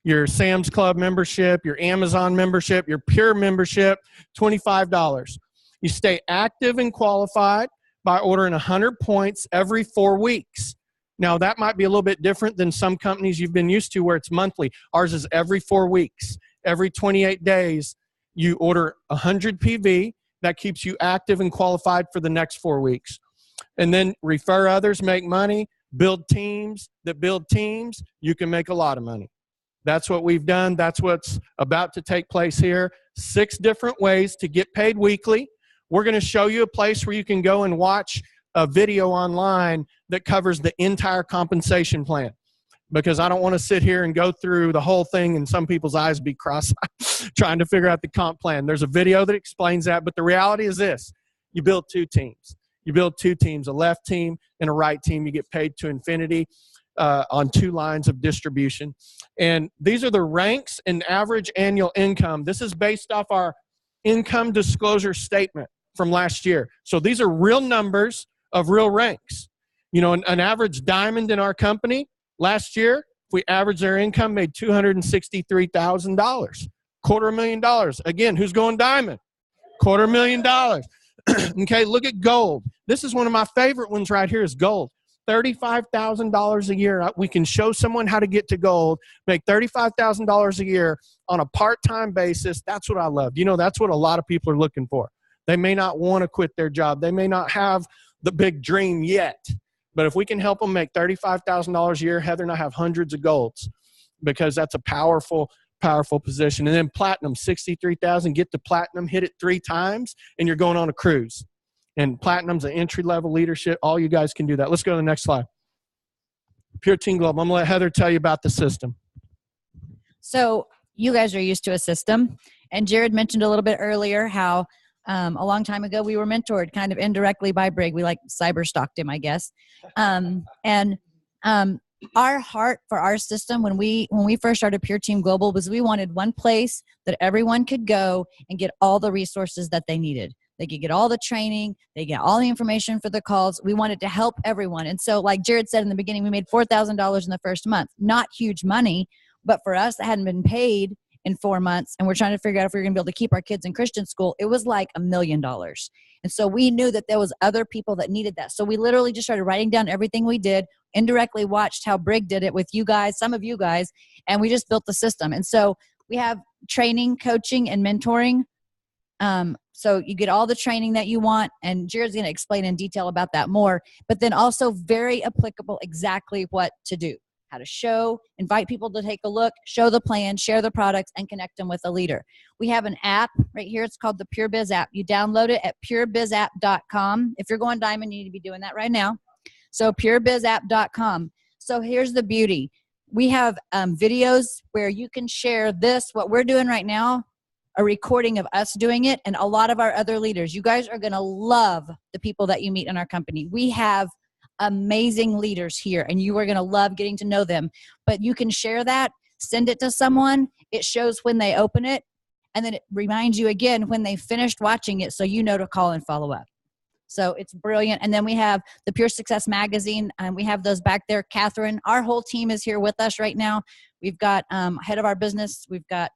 your Sam's Club membership, your Amazon membership, your Pure membership, $25. You stay active and qualified by ordering 100 points every 4 weeks. Now, that might be a little bit different than some companies you've been used to where it's monthly. Ours is every 4 weeks. Every 28 days, you order 100 PV. That keeps you active and qualified for the next 4 weeks. And then refer others, make money, build teams that build teams. You can make a lot of money. That's what we've done. That's what's about to take place here. 6 different ways to get paid weekly. We're going to show you a place where you can go and watch a video online that covers the entire compensation plan, because I don't want to sit here and go through the whole thing and some people's eyes be cross-eyed trying to figure out the comp plan. There's a video that explains that, but the reality is this. You build 2 teams. You build 2 teams, a left team and a right team. You get paid to infinity on 2 lines of distribution. And these are the ranks and average annual income. This is based off our income disclosure statement from last year. So these are real numbers of real ranks. You know, an average diamond in our company last year, if we average their income, made $263,000, $250,000. Again, who's going diamond? $250,000. Okay, look at gold. This is one of my favorite ones right here is gold. $35,000 a year. We can show someone how to get to gold, make $35,000 a year on a part-time basis. That's what I love. You know, that's what a lot of people are looking for. They may not want to quit their job. They may not have the big dream yet. But if we can help them make $35,000 a year, Heather and I have hundreds of golds, because that's a powerful, powerful position. And then platinum, 63,000, get to platinum, hit it 3 times, and you're going on a cruise. And platinum's an entry-level leadership. All you guys can do that. Let's go to the next slide. Pure Team Global. I'm going to let Heather tell you about the system. So you guys are used to a system. And Jared mentioned a little bit earlier how a long time ago we were mentored kind of indirectly by Brig. We like cyber stalked him, I guess. Our heart for our system when we first started Pure Team Global was we wanted one place that everyone could go and get all the resources that they needed. They could get all the training. They get all the information for the calls. We wanted to help everyone. And so like Jared said in the beginning, we made $4,000 in the first month. Not huge money, but for us that hadn't been paid in 4 months, and we're trying to figure out if we were going to be able to keep our kids in Christian school, it was like $1 million. And so we knew that there was other people that needed that. So we literally just started writing down everything we did, indirectly watched how Brig did it with you guys, some of you guys, and we just built the system. And so we have training, coaching, and mentoring So you get all the training that you want, and Jared's going to explain in detail about that more, but then also very applicable exactly what to do, how to show, invite people to take a look, show the plan, share the products, and connect them with a leader. We have an app right here. It's called the Pure Biz app. You download it at purebizapp.com. If you're going diamond, you need to be doing that right now. So purebizapp.com. So here's the beauty. We have videos where you can share this, what we're doing right now, a recording of us doing it, and a lot of our other leaders. You guys are going to love the people that you meet in our company. We have amazing leaders here, and you are going to love getting to know them. But you can share that, send it to someone. It shows when they open it, and then it reminds you again when they finished watching it, so you know to call and follow up. So it's brilliant. And then we have the Pure Success Magazine, and we have those back there. Catherine, our whole team is here with us right now. We've got head of our business. We've got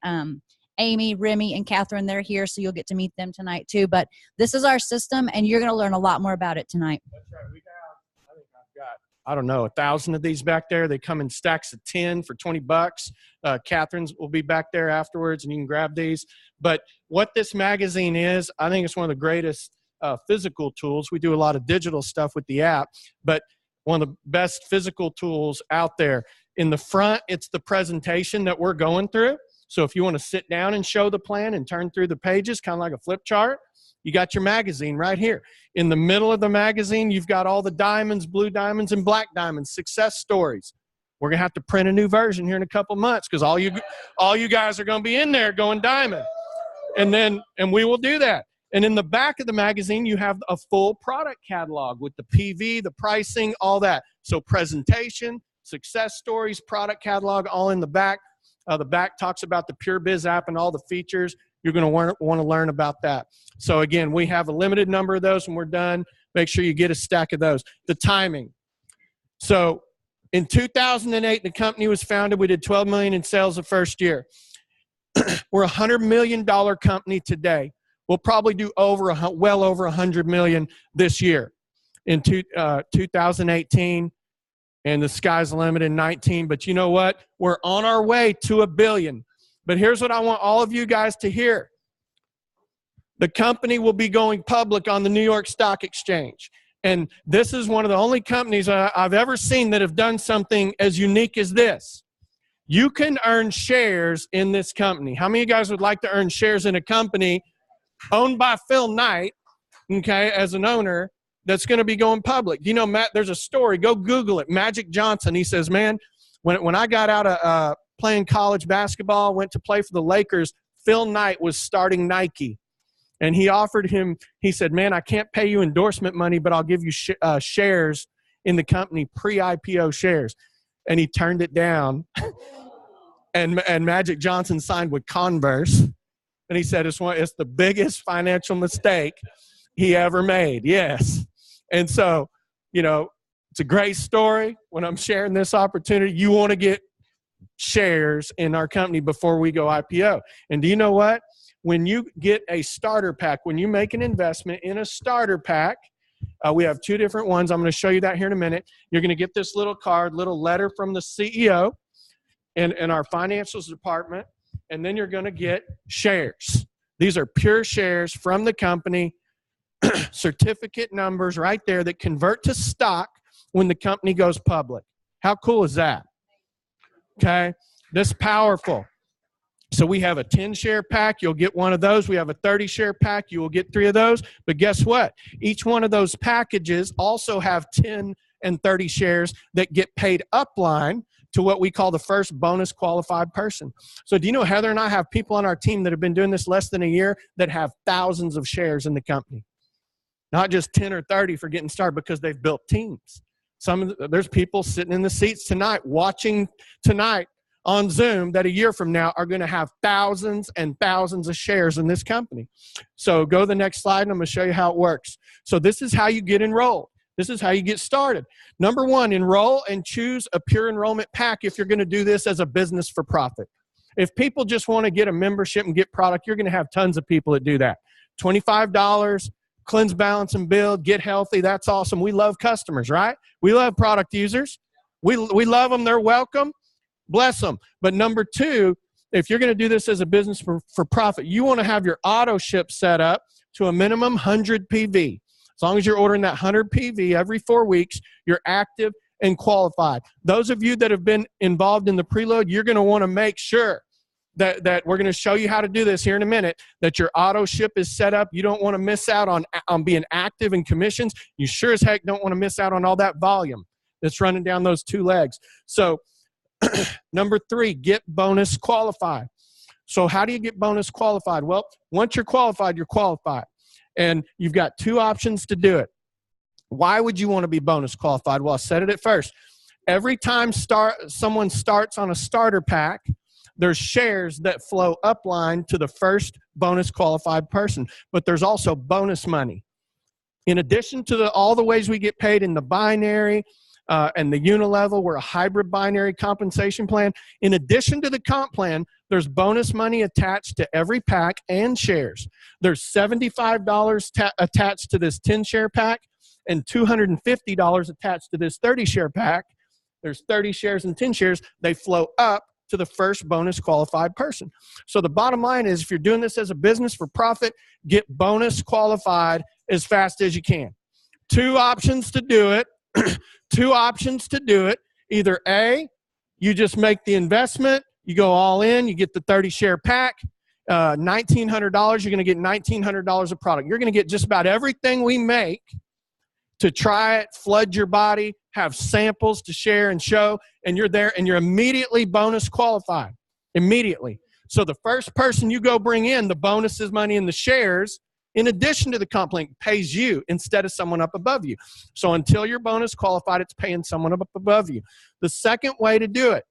Amy, Remy, and Catherine. They're here, so you'll get to meet them tonight too. But this is our system, and you're going to learn a lot more about it tonight. That's right. We have, I think I've got, I don't know, 1,000 of these back there. They come in stacks of 10 for $20. Catherine's will be back there afterwards, and you can grab these. But what this magazine is, I think it's one of the greatest physical tools. We do a lot of digital stuff with the app, but one of the best physical tools out there. In the front, it's the presentation that we're going through. So if you want to sit down and show the plan and turn through the pages, kind of like a flip chart, you got your magazine right here. In the middle of the magazine, you've got all the diamonds, blue diamonds, and black diamonds, success stories. We're going to have to print a new version here in a couple months because all you guys are going to be in there going diamond. And we will do that. And in the back of the magazine, you have a full product catalog with the PV, the pricing, all that. So presentation, success stories, product catalog, all in the back. The back talks about the Pure Biz app and all the features. You're going to want to learn about that. So again, we have a limited number of those when we're done. Make sure you get a stack of those. The timing. So in 2008, the company was founded. We did $12 million in sales the first year. We're a $100 million company today. We'll probably do well over $100 million this year in 2018. And the sky's the limit in 19. But you know what? We're on our way to $1 billion. But here's what I want all of you guys to hear. The company will be going public on the New York Stock Exchange. And this is one of the only companies I've ever seen that have done something as unique as this. You can earn shares in this company. How many of you guys would like to earn shares in a company owned by Phil Knight, okay, as an owner, that's going to be going public? You know, Matt, there's a story. Go Google it. Magic Johnson, he says, man, when I got out of playing college basketball, went to play for the Lakers, Phil Knight was starting Nike. And he offered him, he said, man, I can't pay you endorsement money, but I'll give you shares in the company, pre-IPO shares. And he turned it down. and Magic Johnson signed with Converse. And he said it's the biggest financial mistake he ever made. Yes. And so, you know, it's a great story. When I'm sharing this opportunity, you want to get shares in our company before we go IPO. And do you know what? When you get a starter pack, when you make an investment in a starter pack, we have two different ones. I'm going to show you that here in a minute. You're going to get this little card, little letter from the CEO and our financials department. And then you're going to get shares. These are pure shares from the company, certificate numbers right there that convert to stock when the company goes public. How cool is that? Okay, this powerful. So we have a 10-share pack. You'll get one of those. We have a 30-share pack. You will get 3 of those. But guess what? Each one of those packages also have 10 and 30 shares that get paid upline to what we call the first bonus qualified person. So do you know Heather and I have people on our team that have been doing this less than a year that have thousands of shares in the company? Not just 10 or 30 for getting started, because they've built teams. There's people sitting in the seats tonight, watching tonight on Zoom, that a year from now are going to have thousands and thousands of shares in this company. So go to the next slide, and I'm going to show you how it works. So this is how you get enrolled. This is how you get started. Number 1, enroll and choose a pure enrollment pack if you're going to do this as a business for profit. If people just want to get a membership and get product, you're going to have tons of people that do that. $25, cleanse, balance, and build, get healthy. That's awesome. We love customers, right? We love product users. We love them. They're welcome. Bless them. But number 2, if you're going to do this as a business for profit, you want to have your auto ship set up to a minimum 100 PV. As long as you're ordering that 100 PV every 4 weeks, you're active and qualified. Those of you that have been involved in the preload, you're going to want to make sure that we're going to show you how to do this here in a minute, that your auto ship is set up. You don't want to miss out on being active in commissions. You sure as heck don't want to miss out on all that volume that's running down those 2 legs. So number 3, get bonus qualified. So how do you get bonus qualified? Well, once you're qualified, you're qualified. And you've got 2 options to do it. Why would you want to be bonus qualified? Well, I said it at first. Every time someone starts on a starter pack, there's shares that flow upline to the first bonus qualified person. But there's also bonus money. In addition to all the ways we get paid in the binary and the unilevel, we're a hybrid binary compensation plan. In addition to the comp plan, there's bonus money attached to every pack and shares. There's $75 attached to this 10-share pack and $250 attached to this 30-share pack. There's 30 shares and 10 shares. They flow up to the first bonus qualified person. So the bottom line is, if you're doing this as a business for profit, get bonus qualified as fast as you can. 2 options to do it. 2 options to do it. Either A, you just make the investment, you go all in, you get the 30-share pack, $1,900, you're going to get $1,900 of product. You're going to get just about everything we make to try it, flood your body, have samples to share and show, and you're there, and you're immediately bonus qualified. Immediately. So the first person you go bring in, the bonuses money and the shares, in addition to the comp link, pays you instead of someone up above you. So until you're bonus qualified, it's paying someone up above you. The second way to do it,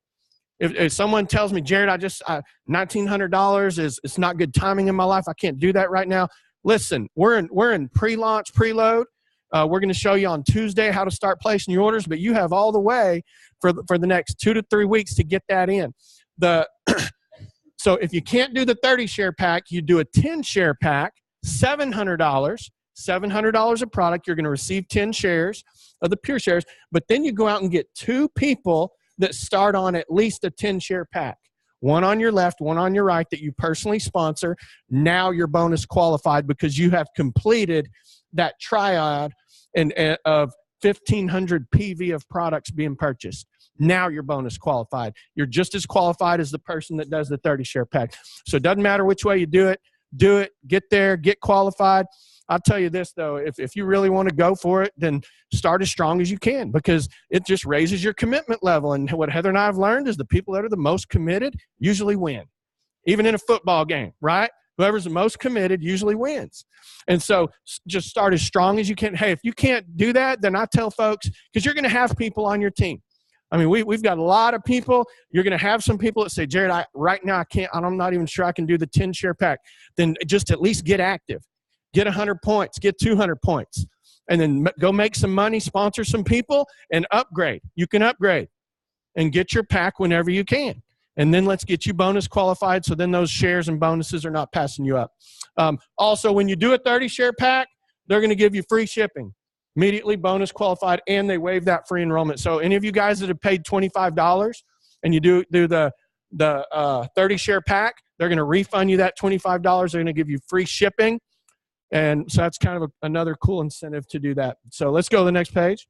if someone tells me, Jared, $1,900 it's not good timing in my life, I can't do that right now. Listen, we're in pre-launch, preload. We're going to show you on Tuesday how to start placing your orders, but you have all the way for the next 2 to 3 weeks to get that in. So if you can't do the 30-share pack, you do a 10-share pack, $700 of product. You're going to receive 10 shares of the pure shares, but then you go out and get 2 people that start on at least a 10-share pack. One on your left, one on your right that you personally sponsor. Now you're bonus qualified because you have completed that triad of 1,500 PV of products being purchased. Now you're bonus qualified. You're just as qualified as the person that does the 30-share pack. So it doesn't matter which way you do it, get there, get qualified. I'll tell you this, though, if you really want to go for it, then start as strong as you can, because it just raises your commitment level. And what Heather and I have learned is the people that are the most committed usually win, even in a football game, right? Whoever's the most committed usually wins. And so just start as strong as you can. Hey, if you can't do that, then I tell folks, because you're going to have people on your team. I mean, we've got a lot of people. You're going to have some people that say, Jared, right now I can't, I'm not even sure I can do the 10-share pack. Then just at least get active. Get 100 points, get 200 points, and then go make some money, sponsor some people, and upgrade. You can upgrade and get your pack whenever you can. And then let's get you bonus qualified, so then those shares and bonuses are not passing you up. Also, when you do a 30-share pack, they're going to give you free shipping. Immediately bonus qualified, and they waive that free enrollment. So any of you guys that have paid $25 and you do the 30-share pack, they're going to refund you that $25. They're going to give you free shipping. And so that's kind of another cool incentive to do that. So let's go to the next page.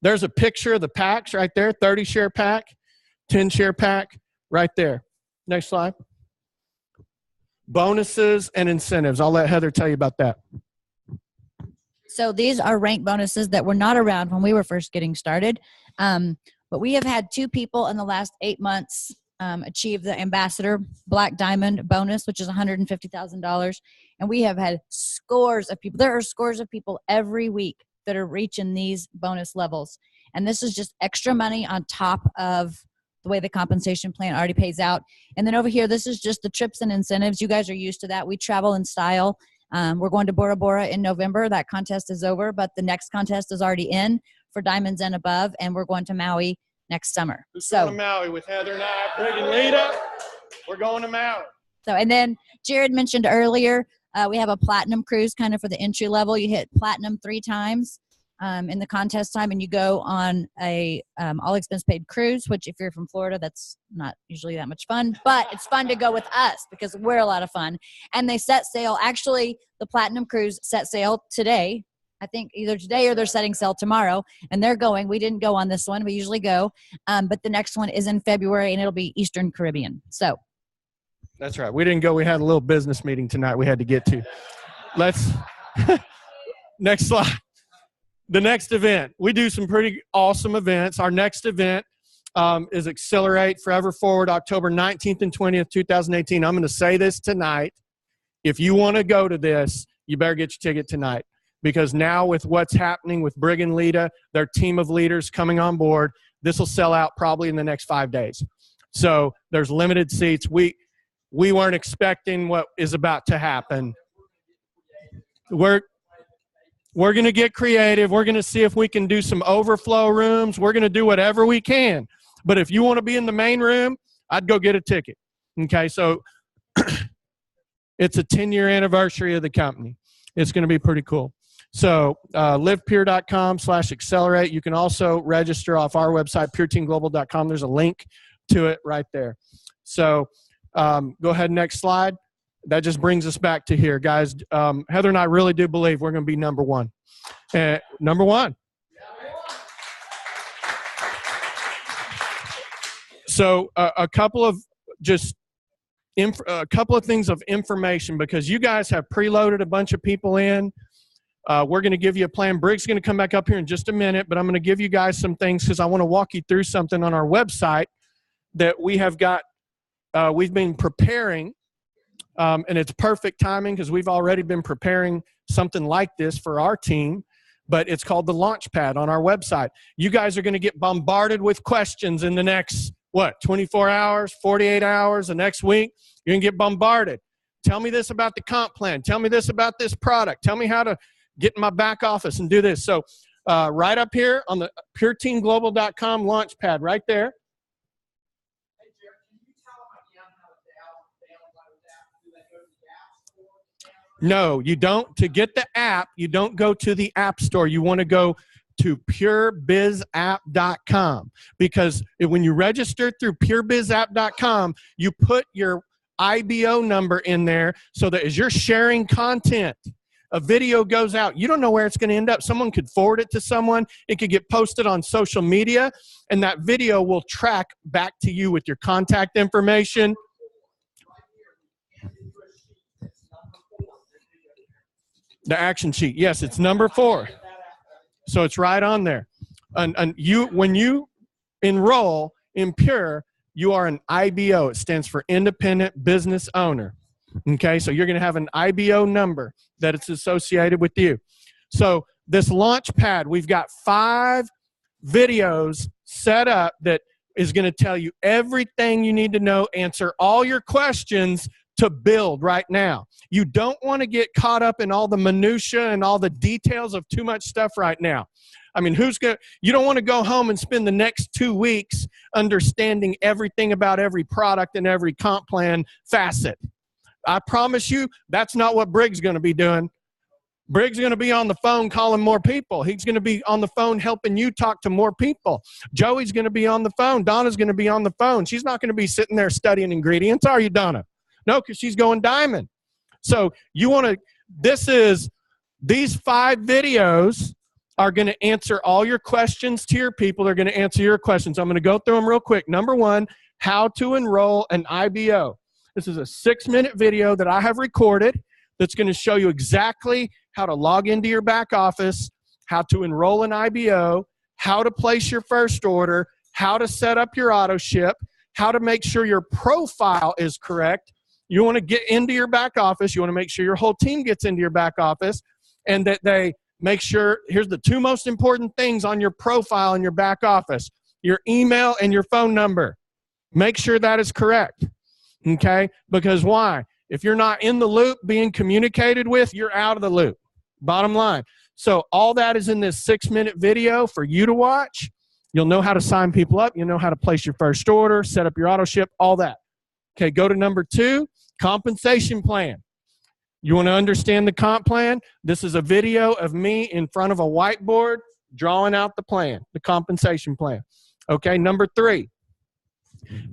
There's a picture of the packs right there, 30-share pack, 10-share pack right there. Next slide. Bonuses and incentives. I'll let Heather tell you about that. So these are rank bonuses that were not around when we were first getting started. But we have had 2 people in the last 8 months achieve the Ambassador Black Diamond bonus, which is $150,000. And we have had scores of people. There are scores of people every week that are reaching these bonus levels. And this is just extra money on top of the way the compensation plan already pays out. And then over here, this is just the trips and incentives. You guys are used to that. We travel in style. We're going to Bora Bora in November. That contest is over, but the next contest is already in for diamonds and above. And we're going to Maui next summer. Who's going to Maui with Heather and I, Brig and Lita? We're going to Maui. So, and then Jared mentioned earlier, we have a platinum cruise kind of for the entry level. You hit platinum 3 times. in the contest time, and you go on a all expense paid cruise, which if you're from Florida, that's not usually that much fun, but it's fun to go with us because we're a lot of fun. And they set sail. Actually, the Platinum Cruise set sail today. I think either today or they're setting sail tomorrow, and they're going. We didn't go on this one. We usually go, but the next one is in February, and it'll be Eastern Caribbean. So that's right. We didn't go. We had a little business meeting tonight we had to get to. Let's next slide. The next event. We do some pretty awesome events. Our next event is Accelerate Forever Forward, October 19th and 20th, 2018. I'm going to say this tonight. If you want to go to this, you better get your ticket tonight. Because now with what's happening with Brig and Lita, their team of leaders coming on board, this will sell out probably in the next 5 days. So there's limited seats. We weren't expecting what is about to happen. We're going to get creative. We're going to see if we can do some overflow rooms. We're going to do whatever we can. But if you want to be in the main room, I'd go get a ticket. Okay, so it's a 10-year anniversary of the company. It's going to be pretty cool. So livepeer.com/accelerate. You can also register off our website, pureteamglobal.com. There's a link to it right there. So go ahead, next slide. That just brings us back to here. Guys, Heather and I really do believe we're going to be number one. Number one. So a couple of things of information, because you guys have preloaded a bunch of people in. We're going to give you a plan. Brig's going to come back up here in just a minute, but I'm going to give you guys some things because I want to walk you through something on our website that we have got. We've been preparing, and it's perfect timing because we've already been preparing something like this for our team, but it's called the Launchpad on our website. You guys are going to get bombarded with questions in the next, 24 hours, 48 hours, the next week. You're going to get bombarded. Tell me this about the comp plan. Tell me this about this product. Tell me how to get in my back office and do this. So right up here on the pureteamglobal.com Launchpad, right there. No, you don't. To get the app, you don't go to the App Store. You want to go to purebizapp.com, because when you register through purebizapp.com, you put your IBO number in there so that as you're sharing content, a video goes out, you don't know where it's going to end up. Someone could forward it to someone. It could get posted on social media, and that video will track back to you with your contact information. The action sheet. Yes, it's number 4. So it's right on there. And when you enroll in Pure, you are an IBO. It stands for Independent Business Owner. Okay, so you're going to have an IBO number that it's associated with you. So this Launchpad, we've got 5 videos set up that is going to tell you everything you need to know, answer all your questions to build right now. You don't want to get caught up in all the minutia and all the details of too much stuff right now. I mean, you don't want to go home and spend the next 2 weeks understanding everything about every product and every comp plan facet. I promise you, that's not what Brig's going to be doing. Brig's going to be on the phone calling more people. He's going to be on the phone helping you talk to more people. Joey's going to be on the phone. Donna's going to be on the phone. She's not going to be sitting there studying ingredients, are you, Donna? No, because she's going diamond. So you want to, these 5 videos are going to answer all your questions to your people. They're going to answer your questions. I'm going to go through them real quick. Number 1, how to enroll an IBO. This is a 6-minute video that I have recorded that's going to show you exactly how to log into your back office, how to enroll an IBO, how to place your first order, how to set up your auto ship, how to make sure your profile is correct. You want to get into your back office. You want to make sure your whole team gets into your back office, and that they make sure, here's the 2 most important things on your profile in your back office: your email and your phone number. Make sure that is correct. Okay? Because why? If you're not in the loop being communicated with, you're out of the loop. Bottom line. So all that is in this 6-minute video for you to watch. You'll know how to sign people up. You'll know how to place your first order, set up your auto ship, all that. Okay, go to number 2, compensation plan. You want to understand the comp plan? This is a video of me in front of a whiteboard drawing out the plan, the compensation plan. Okay, number 3,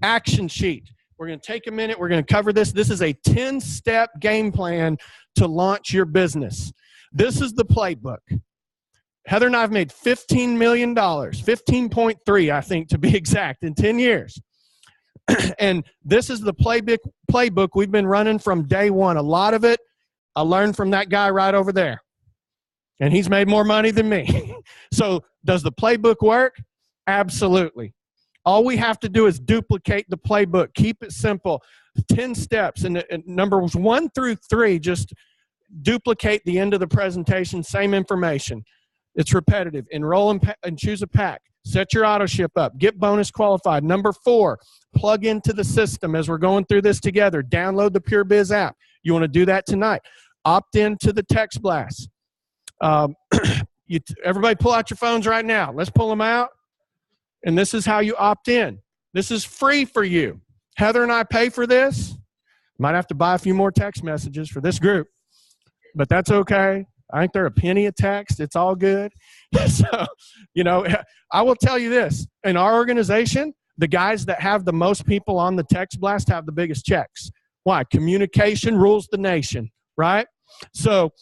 action sheet. We're going to take a minute. We're going to cover this. This is a 10-step game plan to launch your business. This is the playbook. Heather and I have made $15 million, 15.3, I think, to be exact, in 10 years. And this is the playbook we've been running from day one. A lot of it I learned from that guy right over there. And he's made more money than me. So does the playbook work? Absolutely. All we have to do is duplicate the playbook. Keep it simple. 10 steps. And numbers 1 through 3, just duplicate the end of the presentation, same information. It's repetitive. Enroll and choose a pack. Set your auto ship up. Get bonus qualified. Number 4, plug into the system as we're going through this together. Download the Pure Biz app. You want to do that tonight. Opt into the text blast. Everybody pull out your phones right now. Let's pull them out. And this is how you opt in. This is free for you. Heather and I pay for this. Might have to buy a few more text messages for this group, but that's okay. I think they're a penny a text. It's all good. So, you know, I will tell you this. In our organization, the guys that have the most people on the text blast have the biggest checks. Why? Communication rules the nation, right? So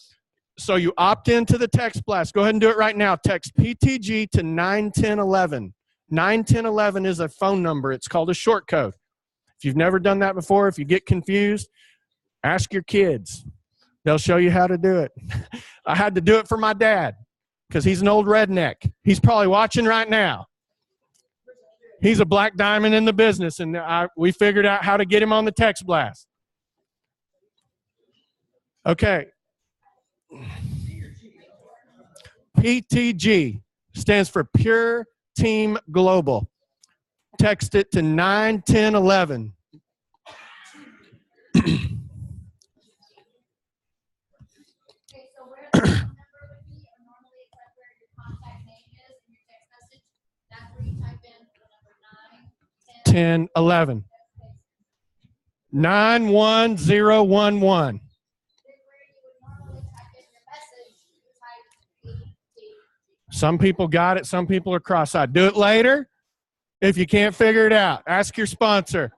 you opt into the text blast. Go ahead and do it right now. Text PTG to 91011. 91011 is a phone number. It's called a short code. If you've never done that before, if you get confused, ask your kids. They'll show you how to do it. I had to do it for my dad because he's an old redneck. He's probably watching right now. He's a black diamond in the business, and we figured out how to get him on the text blast. Okay. PTG stands for Pure Team Global. Text it to 91011. So where the phone number would be, or normally it's like where your contact name is in your text message. That's where you type in the number 9, 10, 11. 91011. Some people got it. Some people are cross-eyed. Do it later. If you can't figure it out, ask your sponsor.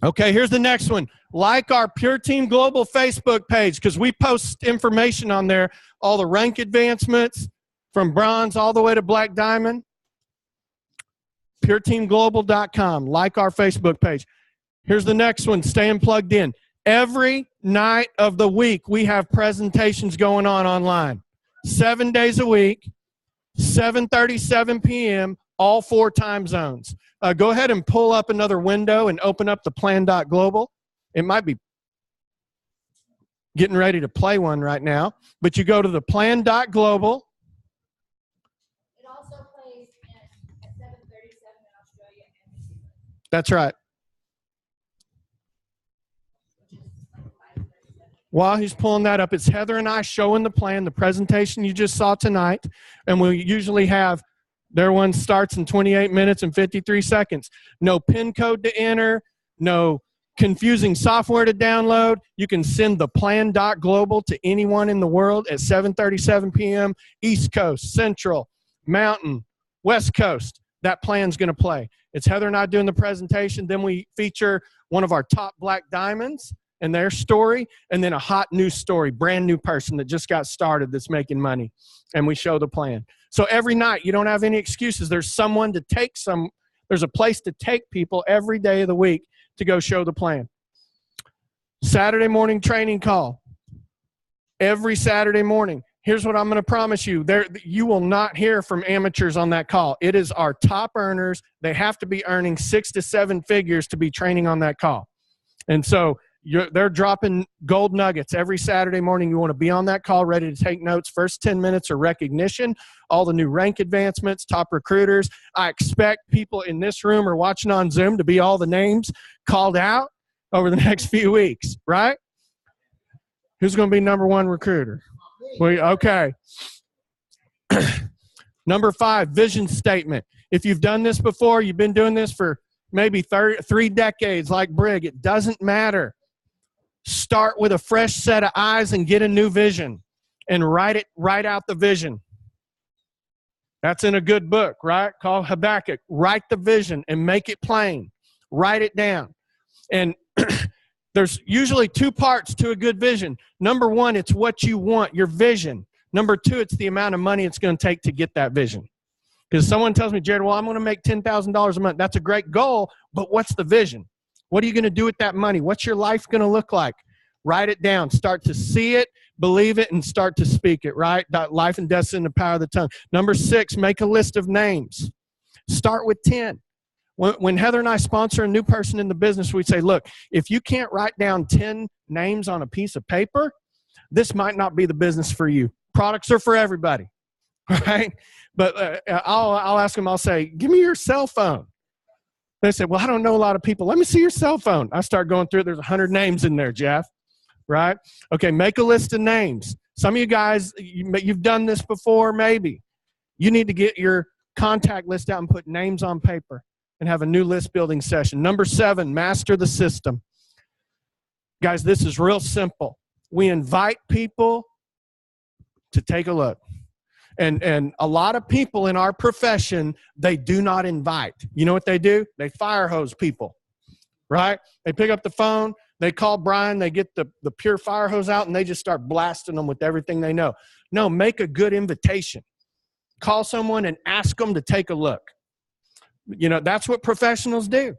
Okay, here's the next one. Like our Pure Team Global Facebook page, because we post information on there, all the rank advancements from bronze all the way to black diamond. PureTeamGlobal.com. Like our Facebook page. Here's the next one. Staying plugged in. Every night of the week, we have presentations going on online. 7 days a week, 7:37 p.m., all 4 time zones. Go ahead and pull up another window and open up the plan.global. It might be getting ready to play one right now, but you go to the plan.global. It also plays at 7:37 in Australia and New Zealand. That's right. While he's pulling that up, it's Heather and I showing the plan, the presentation you just saw tonight, and we usually have their one starts in 28 minutes and 53 seconds. No PIN code to enter, no confusing software to download. You can send the plan.global to anyone in the world at 7:37 p.m. East Coast, Central, Mountain, West Coast. That plan's going to play. It's Heather and I doing the presentation. Then we feature one of our top black diamonds and their story, and then a hot new story, brand new person that just got started that's making money, and we show the plan. So every night, you don't have any excuses. There's someone to take there's a place to take people every day of the week to go show the plan. Saturday morning training call. Every Saturday morning. Here's what I'm going to promise you. You will not hear from amateurs on that call. It is our top earners. They have to be earning 6 to 7 figures to be training on that call. And so they're dropping gold nuggets every Saturday morning. You want to be on that call, ready to take notes. First 10 minutes are recognition, all the new rank advancements, top recruiters. I expect people in this room or watching on Zoom to be all the names called out over the next few weeks, right? Who's going to be number 1 recruiter? Okay. Number 5, vision statement. If you've done this before, you've been doing this for maybe 3 decades like Brig, it doesn't matter. Start with a fresh set of eyes and get a new vision and write out the vision. That's in a good book, right? Called Habakkuk. Write the vision and make it plain. Write it down. And there's usually two parts to a good vision. Number one, it's what you want, your vision. Number two, it's the amount of money it's going to take to get that vision. Because someone tells me, Jared, well, I'm going to make $10,000 a month. That's a great goal, but what's the vision? What are you going to do with that money? What's your life going to look like? Write it down. Start to see it, believe it, and start to speak it, right? Life and death is in the power of the tongue. Number 6, make a list of names. Start with 10. When Heather and I sponsor a new person in the business, we say, look, if you can't write down 10 names on a piece of paper, this might not be the business for you. Products are for everybody, right? But I'll ask them, I'll say, give me your cell phone. They said, well, I don't know a lot of people. Let me see your cell phone. I start going through it. There's 100 names in there, Jeff, right? Okay, make a list of names. Some of you guys, you've done this before, maybe. You need to get your contact list out and put names on paper and have a new list building session. Number 7, master the system. Guys, this is real simple. We invite people to take a look. And a lot of people in our profession, they do not invite. You know what they do? They fire hose people, right? They pick up the phone, they call Brian, they get the pure fire hose out, and they just start blasting them with everything they know. No, make a good invitation. Call someone and ask them to take a look. You know, that's what professionals do.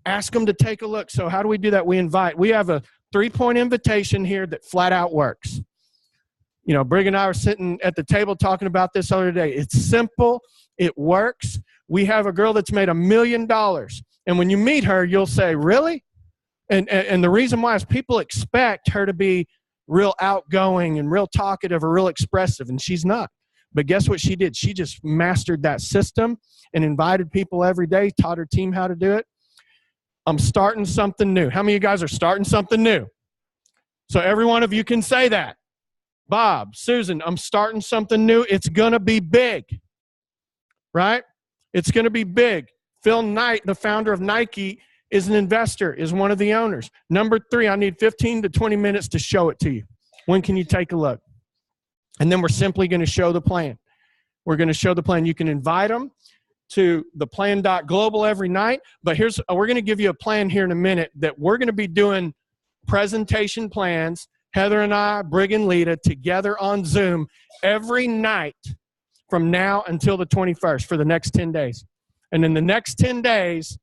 Ask them to take a look. So how do we do that? We invite. We have a 3-point invitation here that flat out works. You know, Brig and I were sitting at the table talking about this other day. It's simple. It works. We have a girl that's made $1 million. And when you meet her, you'll say, really? And the reason why is people expect her to be real outgoing and real talkative or real expressive, and she's not. But guess what she did? She just mastered that system and invited people every day, taught her team how to do it. I'm starting something new. How many of you guys are starting something new? So every one of you can say that. Bob, Susan, I'm starting something new. It's going to be big, right? It's going to be big. Phil Knight, the founder of Nike, is an investor, is one of the owners. Number 3, I need 15 to 20 minutes to show it to you. When can you take a look? And then we're simply going to show the plan. We're going to show the plan. You can invite them to the plan.global every night, but we're going to give you a plan here in a minute that we're going to be doing presentation plans, Heather and I, Brig and Lita, together on Zoom every night from now until the 21st for the next 10 days. And in the next 10 days,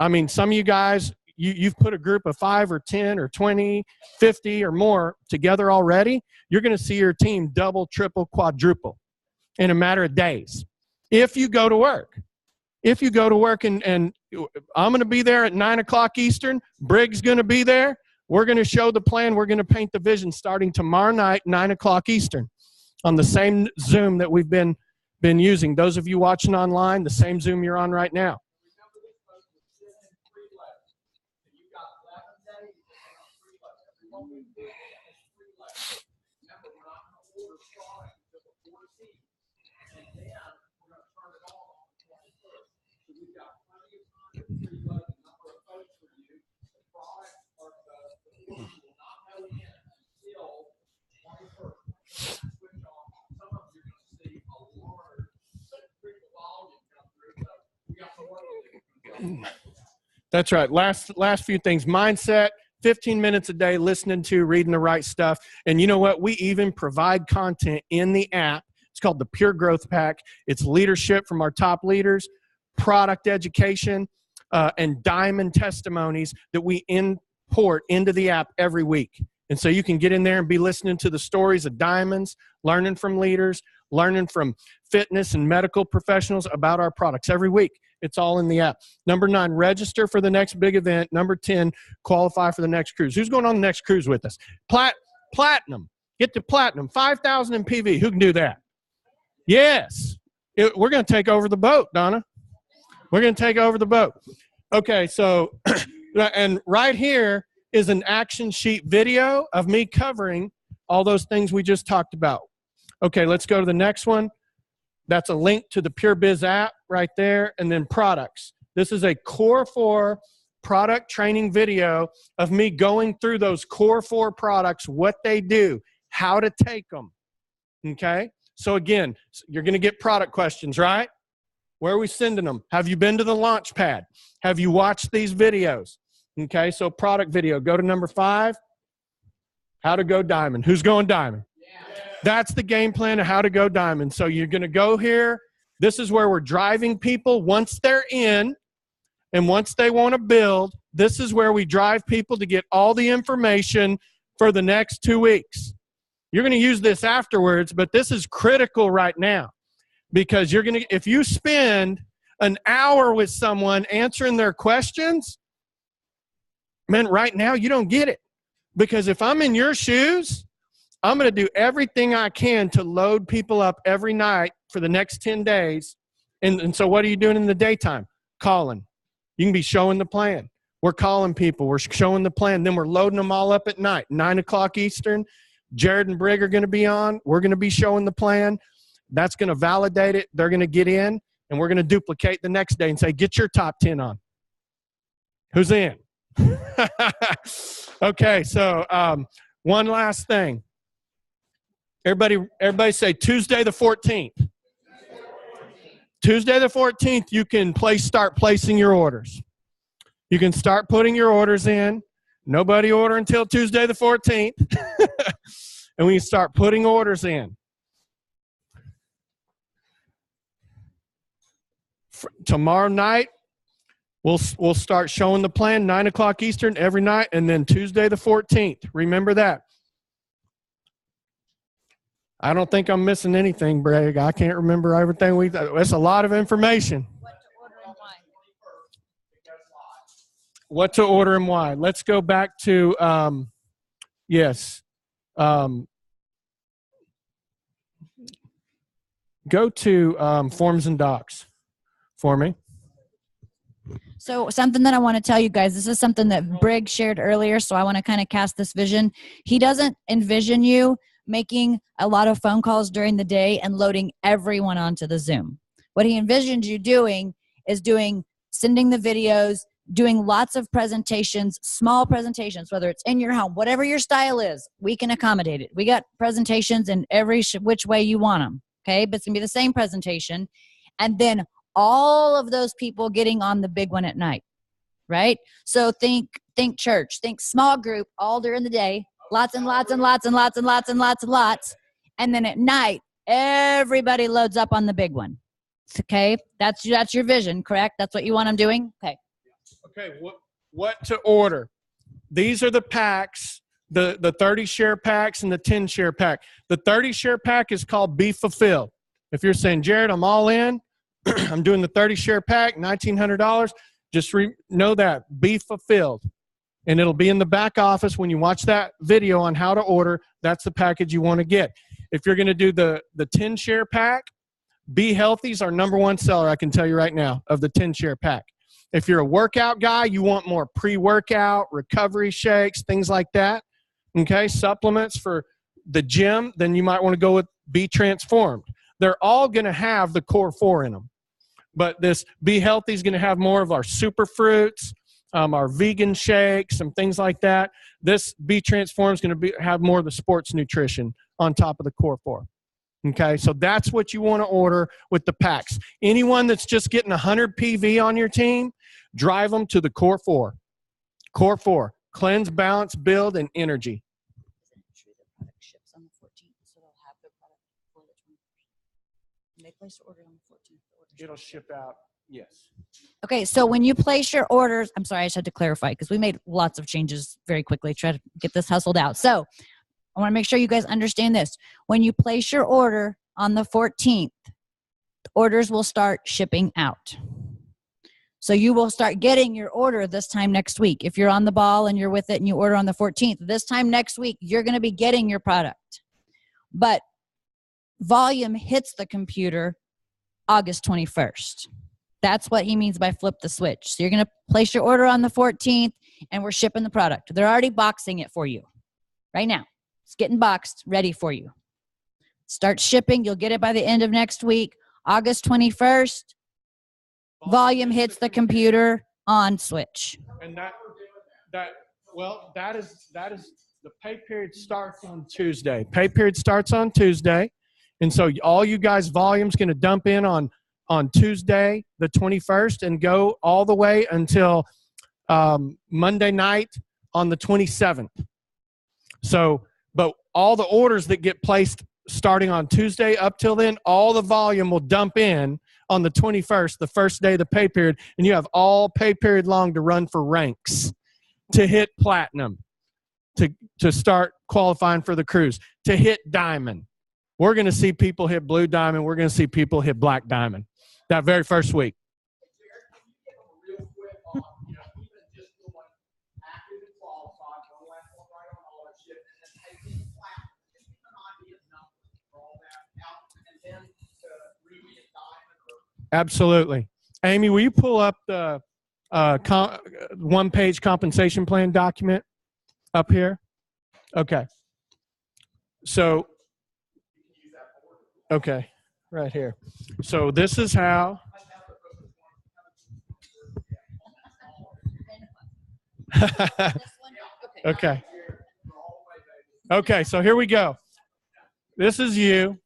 I mean, some of you guys, you've put a group of 5 or 10 or 20, 50 or more together already. You're going to see your team double, triple, quadruple in a matter of days. If you go to work. If you go to work and I'm going to be there at 9 o'clock Eastern, Brig's going to be there. We're going to show the plan. We're going to paint the vision starting tomorrow night, 9 o'clock Eastern, on the same Zoom that we've been using. Those of you watching online, the same Zoom you're on right now. That's right. Last few things. Mindset, 15 minutes a day, listening to, reading the right stuff. And you know what? We even provide content in the app. It's called the Pure Growth Pack. It's leadership from our top leaders, product education, and diamond testimonies that we import into the app every week. And so you can get in there and be listening to the stories of diamonds, learning from leaders, learning from fitness and medical professionals about our products every week. It's all in the app. Number 9, register for the next big event. Number 10, qualify for the next cruise. Who's going on the next cruise with us? Platinum. Get to platinum. 5,000 in PV. Who can do that? Yes. We're going to take over the boat, Donna. We're going to take over the boat. Okay, so, and right here is an action sheet video of me covering all those things we just talked about. Okay, let's go to the next one. That's a link to the Pure Biz app right there, and then products. This is a Core 4 product training video of me going through those core 4 products, what they do, how to take them. Okay? So again, you're going to get product questions, right? Where are we sending them? Have you been to the launch pad? Have you watched these videos? Okay, so product video. Go to number 5. How to go diamond. Who's going diamond? That's the game plan of how to go diamond. So you're going to go here. This is where we're driving people once they're in and once they want to build. This is where we drive people to get all the information for the next 2 weeks. You're going to use this afterwards, but this is critical right now because you're going to, if you spend an hour with someone answering their questions, man, right now you don't get it. Because if I'm in your shoes, I'm going to do everything I can to load people up every night for the next 10 days. And so what are you doing in the daytime? Calling. You can be showing the plan. We're calling people. We're showing the plan. Then we're loading them all up at night, 9 o'clock Eastern. Jared and Brig are going to be on. We're going to be showing the plan. That's going to validate it. They're going to get in, and we're going to duplicate the next day and say, get your top 10 on. Who's in? Okay, so one last thing. Everybody say Tuesday the 14th. Tuesday the 14th, you can start placing your orders. You can start putting your orders in. Nobody order until Tuesday the 14th. And we start putting orders in. Tomorrow night, we'll start showing the plan, 9 o'clock Eastern every night, and then Tuesday the 14th. Remember that. I don't think I'm missing anything, Brig. I can't remember everything that's a lot of information. What to order and why. What to order and why. Let's go back to, yes. Go to forms and docs for me. So something that I want to tell you guys, this is something that Brig shared earlier, so I want to kind of cast this vision. He doesn't envision you making a lot of phone calls during the day and loading everyone onto the Zoom. What he envisions you doing is sending the videos, doing lots of presentations, small presentations, whether it's in your home, whatever your style is, we can accommodate it. We got presentations in every which way you want them, okay? But it's going to be the same presentation. And then all of those people getting on the big one at night, right? So think church, think small group all during the day, lots and lots and lots and lots and lots and lots and lots. And then at night, everybody loads up on the big one. Okay, that's your vision, correct? That's what you want them doing? Okay. Okay, what to order? These are the packs, the 30 share packs and the 10 share pack. The 30 share pack is called Be Fulfilled. If you're saying, Jared, I'm all in, I'm doing the 30 share pack, $1,900, just know that, Be Fulfilled. And it'll be in the back office when you watch that video on how to order. That's the package you want to get. If you're going to do the 10 share pack, Be Healthy is our #1 seller, I can tell you right now, of the 10 share pack. If you're a workout guy, you want more pre-workout, recovery shakes, things like that, okay, supplements for the gym, then you might want to go with Be Transformed. They're all going to have the core 4 in them. But this Be Healthy is going to have more of our super fruits, our vegan shakes, some things like that. This Be Transformed is going to have more of the sports nutrition on top of the core 4. Okay, so that's what you want to order with the packs. Anyone that's just getting 100 PV on your team, drive them to the core 4. Core 4, cleanse, balance, build, and energy. Is it true that product ships on the 14th, so they'll have their product for the 21st? When they place the order on the 14th, It'll ship out, yes. Okay, so when you place your orders, I'm sorry, I just had to clarify because we made lots of changes very quickly, try to get this hustled out. So I want to make sure you guys understand this. When you place your order on the 14th, the orders will start shipping out. So you will start getting your order this time next week. If you're on the ball and you're with it and you order on the 14th, this time next week, you're going to be getting your product. But volume hits the computer August 21st. That's what he means by flip the switch. So you're going to place your order on the 14th and we're shipping the product. They're already boxing it for you right now. It's getting boxed, ready for you. Start shipping. You'll get it by the end of next week. August 21st, volume hits the computer on switch. And that is the pay period starts on Tuesday. Pay period starts on Tuesday. And so all you guys' volume's going to dump in on Tuesday, the 21st, and go all the way until Monday night on the 27th. So, but all the orders that get placed starting on Tuesday up till then, all the volume will dump in on the 21st, the first day of the pay period, and you have all pay period long to run for ranks, to hit platinum, to start qualifying for the cruise, to hit diamond. We're going to see people hit blue diamond. We're going to see people hit black diamond that very first week. Absolutely. Amy, will you pull up the one-page compensation plan document up here? Okay. So, okay, right here. So this is how. Okay. Okay, so here we go. This is you.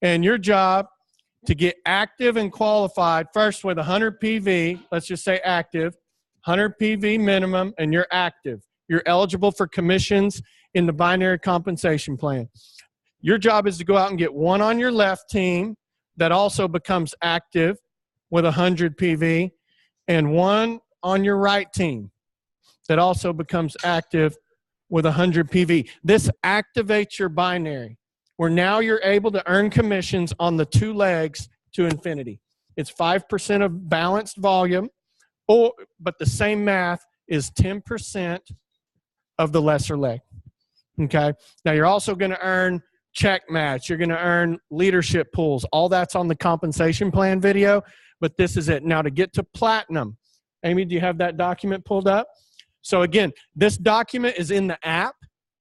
And your job to get active and qualified first with 100 PV, let's just say active, 100 PV minimum, and you're active. You're eligible for commissions in the binary compensation plan. Your job is to go out and get one on your left team that also becomes active with 100 PV, and one on your right team that also becomes active with 100 PV. This activates your binary, where now you're able to earn commissions on the two legs to infinity. It's 5% of balanced volume, but the same math is 10% of the lesser leg. Okay? Now you're also going to earn check match. You're going to earn leadership pools. All that's on the compensation plan video, but this is it. Now to get to platinum, Amy, do you have that document pulled up? So again, this document is in the app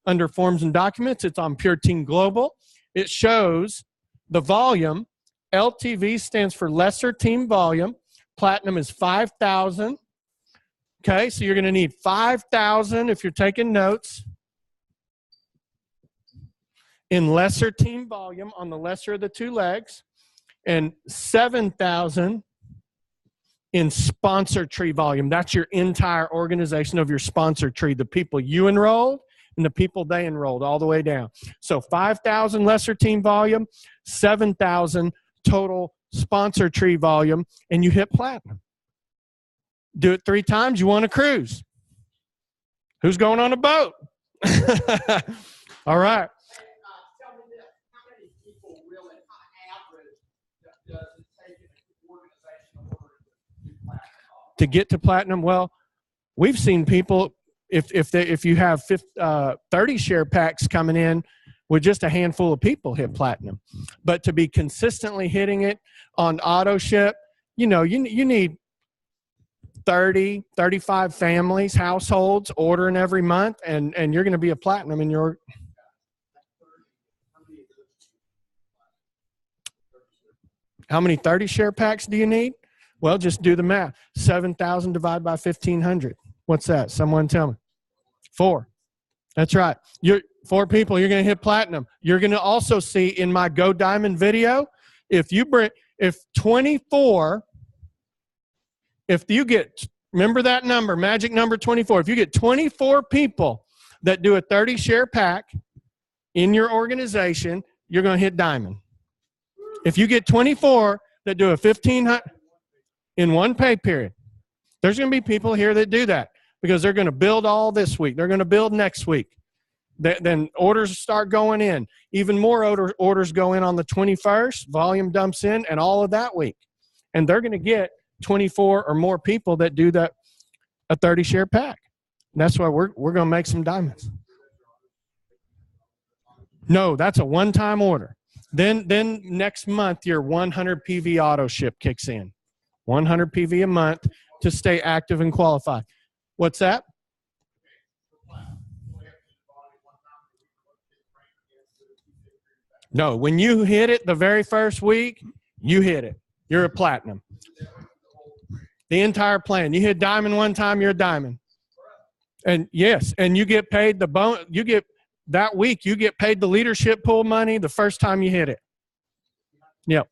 under Forms and Documents. It's on Pure Team Global. It shows the volume. LTV stands for lesser team volume. Platinum is 5,000. Okay, so you're going to need 5,000 if you're taking notes in lesser team volume on the lesser of the two legs, and 7,000 in sponsor tree volume. That's your entire organization of your sponsor tree, the people you enrolled and the people they enrolled all the way down. So 5,000 lesser team volume, 7,000 total sponsor tree volume, and you hit platinum. Do it 3 times, you want a cruise. Who's going on a boat? All right. Tell me this, how many people really, on average, does it take an organization in order to do platinum? To get to platinum, well, we've seen people, if you have 30 share packs coming in with just a handful of people hit platinum. But to be consistently hitting it on auto ship, you know, you need 30, 35 families, households ordering every month, and you're going to be a platinum in your. How many 30 share packs do you need? Well, just do the math. 7,000 divided by 1,500. What's that? Someone tell me. 4. That's right. 4 people, you're going to hit platinum. You're going to also see in my Go Diamond video, if you get, remember that number, magic number 24. If you get 24 people that do a 30 share pack in your organization, you're going to hit diamond. If you get 24 that do a 1,500 in one pay period, there's going to be people here that do that because they're going to build all this week. They're going to build next week. Then orders start going in. Even more orders go in on the 21st. Volume dumps in, and all of that week. And they're going to get 24 or more people that do that, a 30 share pack. And that's why we're going to make some diamonds. No, that's a one-time order. Then next month, your 100 PV auto ship kicks in. 100 PV a month to stay active and qualified. What's that? No, when you hit it the very first week, you hit it. You're a platinum. The entire plan. You hit diamond one time, you're a diamond. And yes, and you get paid that week, you get paid the leadership pool money the first time you hit it. Yep.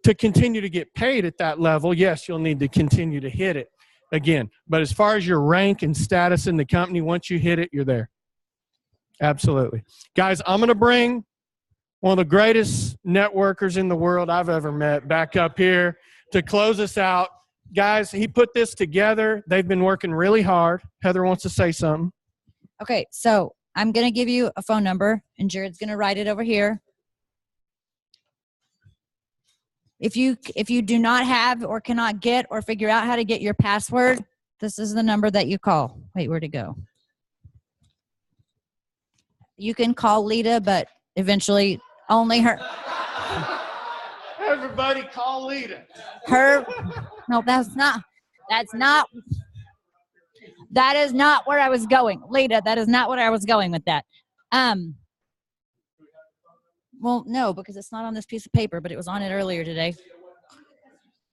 To continue to get paid at that level, yes, you'll need to continue to hit it again. But as far as your rank and status in the company, once you hit it, you're there. Absolutely. Guys, I'm going to bring one of the greatest networkers in the world I've ever met back up here to close us out. Guys, he put this together. They've been working really hard. Heather wants to say something. Okay, so I'm going to give you a phone number, and Jared's going to write it over here. If you do not have or cannot get or figure out how to get your password, this is the number that you call. Wait, where'd it go? You can call Lita, but eventually only her. Everybody call Lita. No, that is not where I was going. Lita, that is not what I was going with that. Well, no, because it's not on this piece of paper, but it was on it earlier today.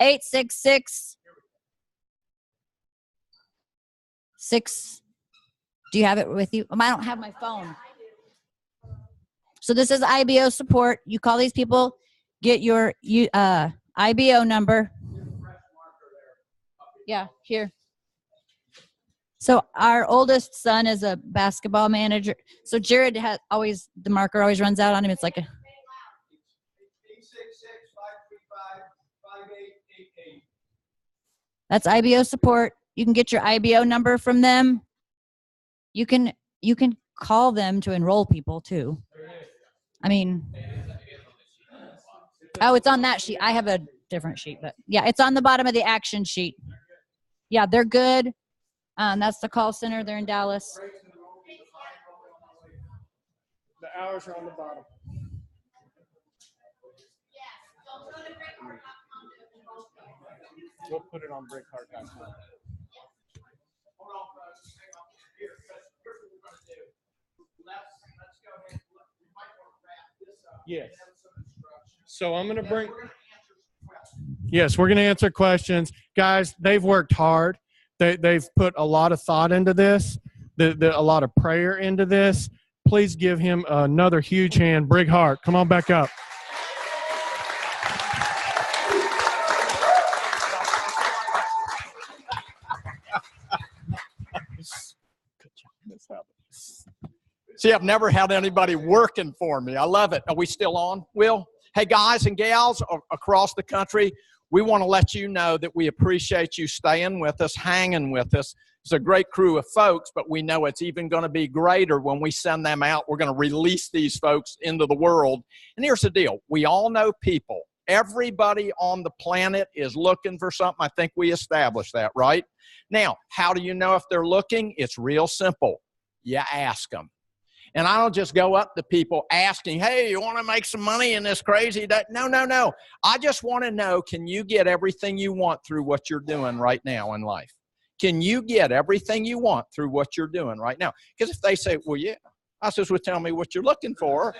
866 6. Do you have it with you? I don't have my phone. So this is IBO support. You call these people, get your IBO number. Yeah, here. So our oldest son is a basketball manager. So Jared has always, the marker always runs out on him. It's like a. 866-535-5888. That's IBO support. You can get your IBO number from them. You can call them to enroll people too. I mean, oh, it's on that sheet. I have a different sheet, but yeah, it's on the bottom of the action sheet. Yeah, they're good. That's the call center. They're in Dallas. The hours are on the bottom. We'll put it on BrigHart.com. Yes. So I'm going to bring. Yes, we're going to answer questions. Guys, they've worked hard. They've put a lot of thought into this, a lot of prayer into this. Please give him another huge hand. Brig Hart, come on back up. See, I've never had anybody working for me. I love it. Are we still on, Will? Hey, guys and gals across the country, we want to let you know that we appreciate you staying with us, hanging with us. It's a great crew of folks, but we know it's even going to be greater when we send them out. We're going to release these folks into the world. And here's the deal. We all know people. Everybody on the planet is looking for something. I think we established that, right? Now, how do you know if they're looking? It's real simple. You ask them. And I don't just go up to people asking, hey, you want to make some money in this crazy day? No, no, no. I just want to know, can you get everything you want through what you're doing right now in life? Can you get everything you want through what you're doing right now? Because if they say, well, yeah, I says, well, tell me what you're looking for.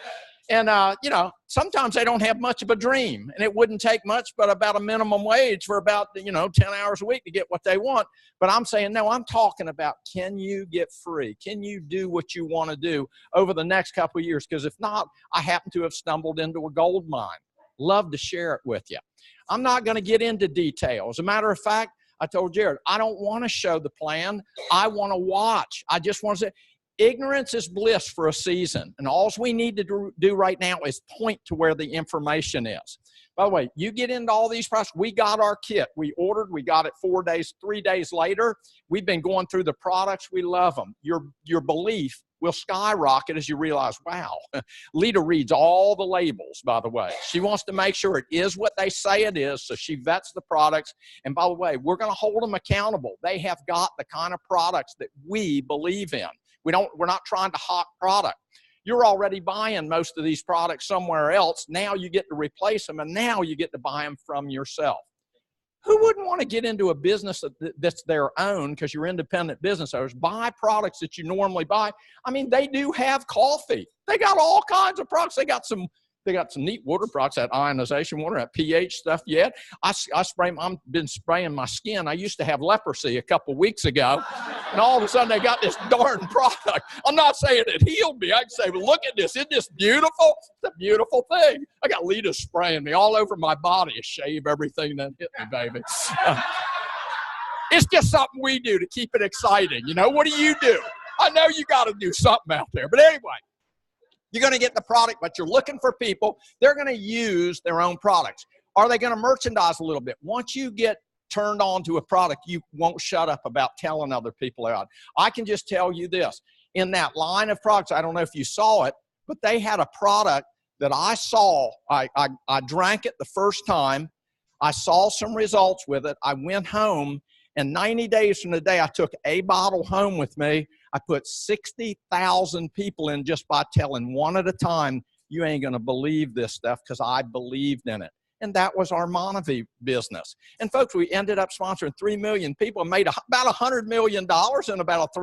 And, you know, sometimes they don't have much of a dream. And it wouldn't take much but about a minimum wage for about, 10 hours a week to get what they want. But I'm saying, no, I'm talking about, can you get free? Can you do what you want to do over the next couple of years? Because if not, I happen to have stumbled into a gold mine. Love to share it with you. I'm not going to get into detail. As a matter of fact, I told Jared, I don't want to show the plan. I want to watch. I just want to say, ignorance is bliss for a season, and all we need to do right now is point to where the information is. By the way, you get into all these products. We got our kit. We ordered. We got it 3 days later. We've been going through the products. We love them. Your belief will skyrocket as you realize, wow, Lita reads all the labels, by the way. She wants to make sure it is what they say it is, so she vets the products. And by the way, we're going to hold them accountable. They have got the kind of products that we believe in. We're not trying to hawk product. You're already buying most of these products somewhere else. Now you get to replace them, and now you get to buy them from yourself. Who wouldn't want to get into a business that's their own because you're independent business owners? Buy products that you normally buy. I mean, they do have coffee. They got all kinds of products. They got some They got some neat water products, that ionization water, that pH stuff yet. I spray them. I've been spraying my skin. I used to have leprosy a couple weeks ago, and all of a sudden they got this darn product. I'm not saying it healed me. I can say, well, look at this. Isn't this beautiful? It's a beautiful thing. I got Lita spraying me all over my body to shave everything that hit me, baby. It's just something we do to keep it exciting. You know, what do you do? I know you got to do something out there. But anyway, you're going to get the product, but you're looking for people. They're going to use their own products. Are they going to merchandise a little bit? Once you get turned on to a product, you won't shut up about telling other people about it. I can just tell you this. In that line of products, I don't know if you saw it, but they had a product that I saw. I drank it the first time. I saw some results with it. I went home, and 90 days from the day I took a bottle home with me, I put 60,000 people in just by telling one at a time, you ain't going to believe this stuff, because I believed in it. And that was our Monavie business. And folks, we ended up sponsoring 3 million people and made about $100 million in about a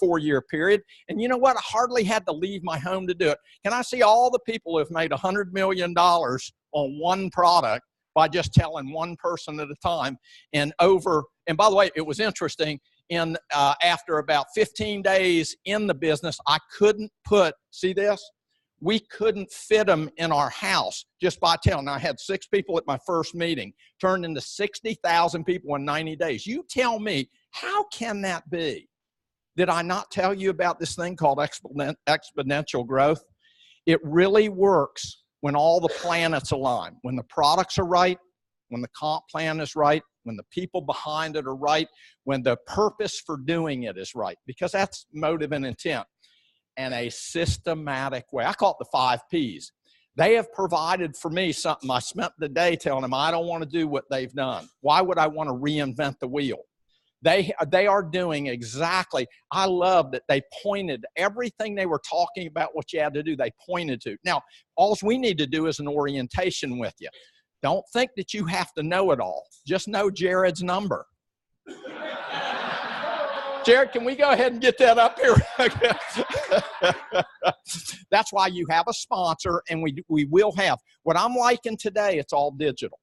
4-year period. And you know what? I hardly had to leave my home to do it. Can I see all the people who have made $100 million on one product by just telling one person at a time? And by the way, it was interesting. After about 15 days in the business, I couldn't see this? We couldn't fit them in our house just by telling. Now, I had 6 people at my first meeting, turned into 60,000 people in 90 days. You tell me, how can that be? Did I not tell you about this thing called exponential growth? It really works when all the planets align, when the products are right, when the comp plan is right, when the people behind it are right, when the purpose for doing it is right, because that's motive and intent, and a systematic way. I call it the 5 Ps. They have provided for me something. I spent the day telling them I don't want to do what they've done. Why would I want to reinvent the wheel? They are doing exactly. I love that they pointed everything they were talking about, what you had to do, they pointed to. Now, all we need to do is an orientation with you. Don't think that you have to know it all. Just know Jared's number. Jared, can we go ahead and get that up here? That's why you have a sponsor, and we will have. What I'm liking today, it's all digital.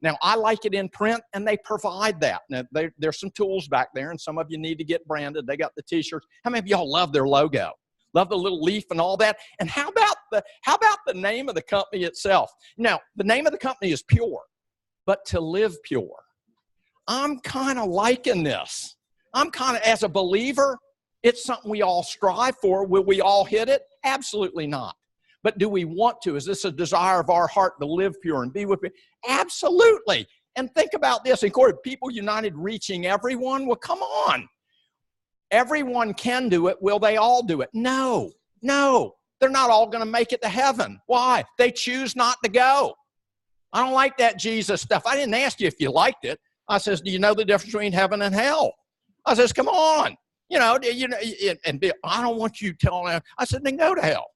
Now, I like it in print, and they provide that. Now, there's some tools back there, and some of you need to get branded. They got the T-shirts. How many of y'all love their logo? Love the little leaf and all that? And how about the name of the company itself? Now, the name of the company is Pure, but to live pure. I'm kind of liking this. As a believer, it's something we all strive for. Will we all hit it? Absolutely not. But do we want to? Is this a desire of our heart to live pure and be with me? Absolutely. And think about this. People United reaching everyone. Well, come on. Everyone can do it. Will they all do it? No. They're not all going to make it to heaven. Why? They choose not to go. I don't like that Jesus stuff. I didn't ask you if you liked it. I says, do you know the difference between heaven and hell? I says, come on. And Bill, I don't want you telling them. I said, then go to hell.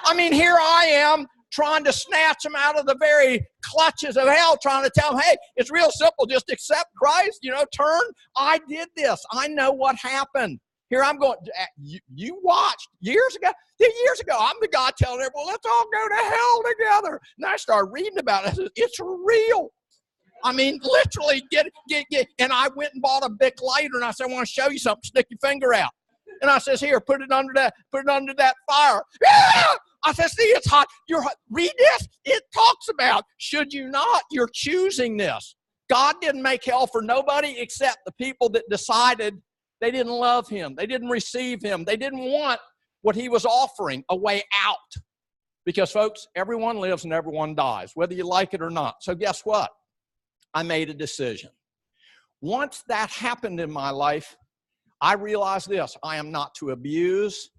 I mean, here I am trying to snatch them out of the very clutches of hell, trying to tell them, hey, it's real simple. Just accept Christ, turn. I did this. I know what happened. Here I'm going, you watched years ago. I'm the guy telling everyone, let's all go to hell together. And I started reading about it. I said, it's real. I mean, literally, get. And I went and bought a Bic lighter, and I said, I want to show you something. Stick your finger out. And I says, here, put it under that fire. Yeah! I said, see, it's hot. Read this. It talks about, should you not? You're choosing this. God didn't make hell for nobody except the people that decided they didn't love him. They didn't receive him. They didn't want what he was offering, a way out. Because, folks, everyone lives and everyone dies, whether you like it or not. So guess what? I made a decision. Once that happened in my life, I realized this. I am not to abuse,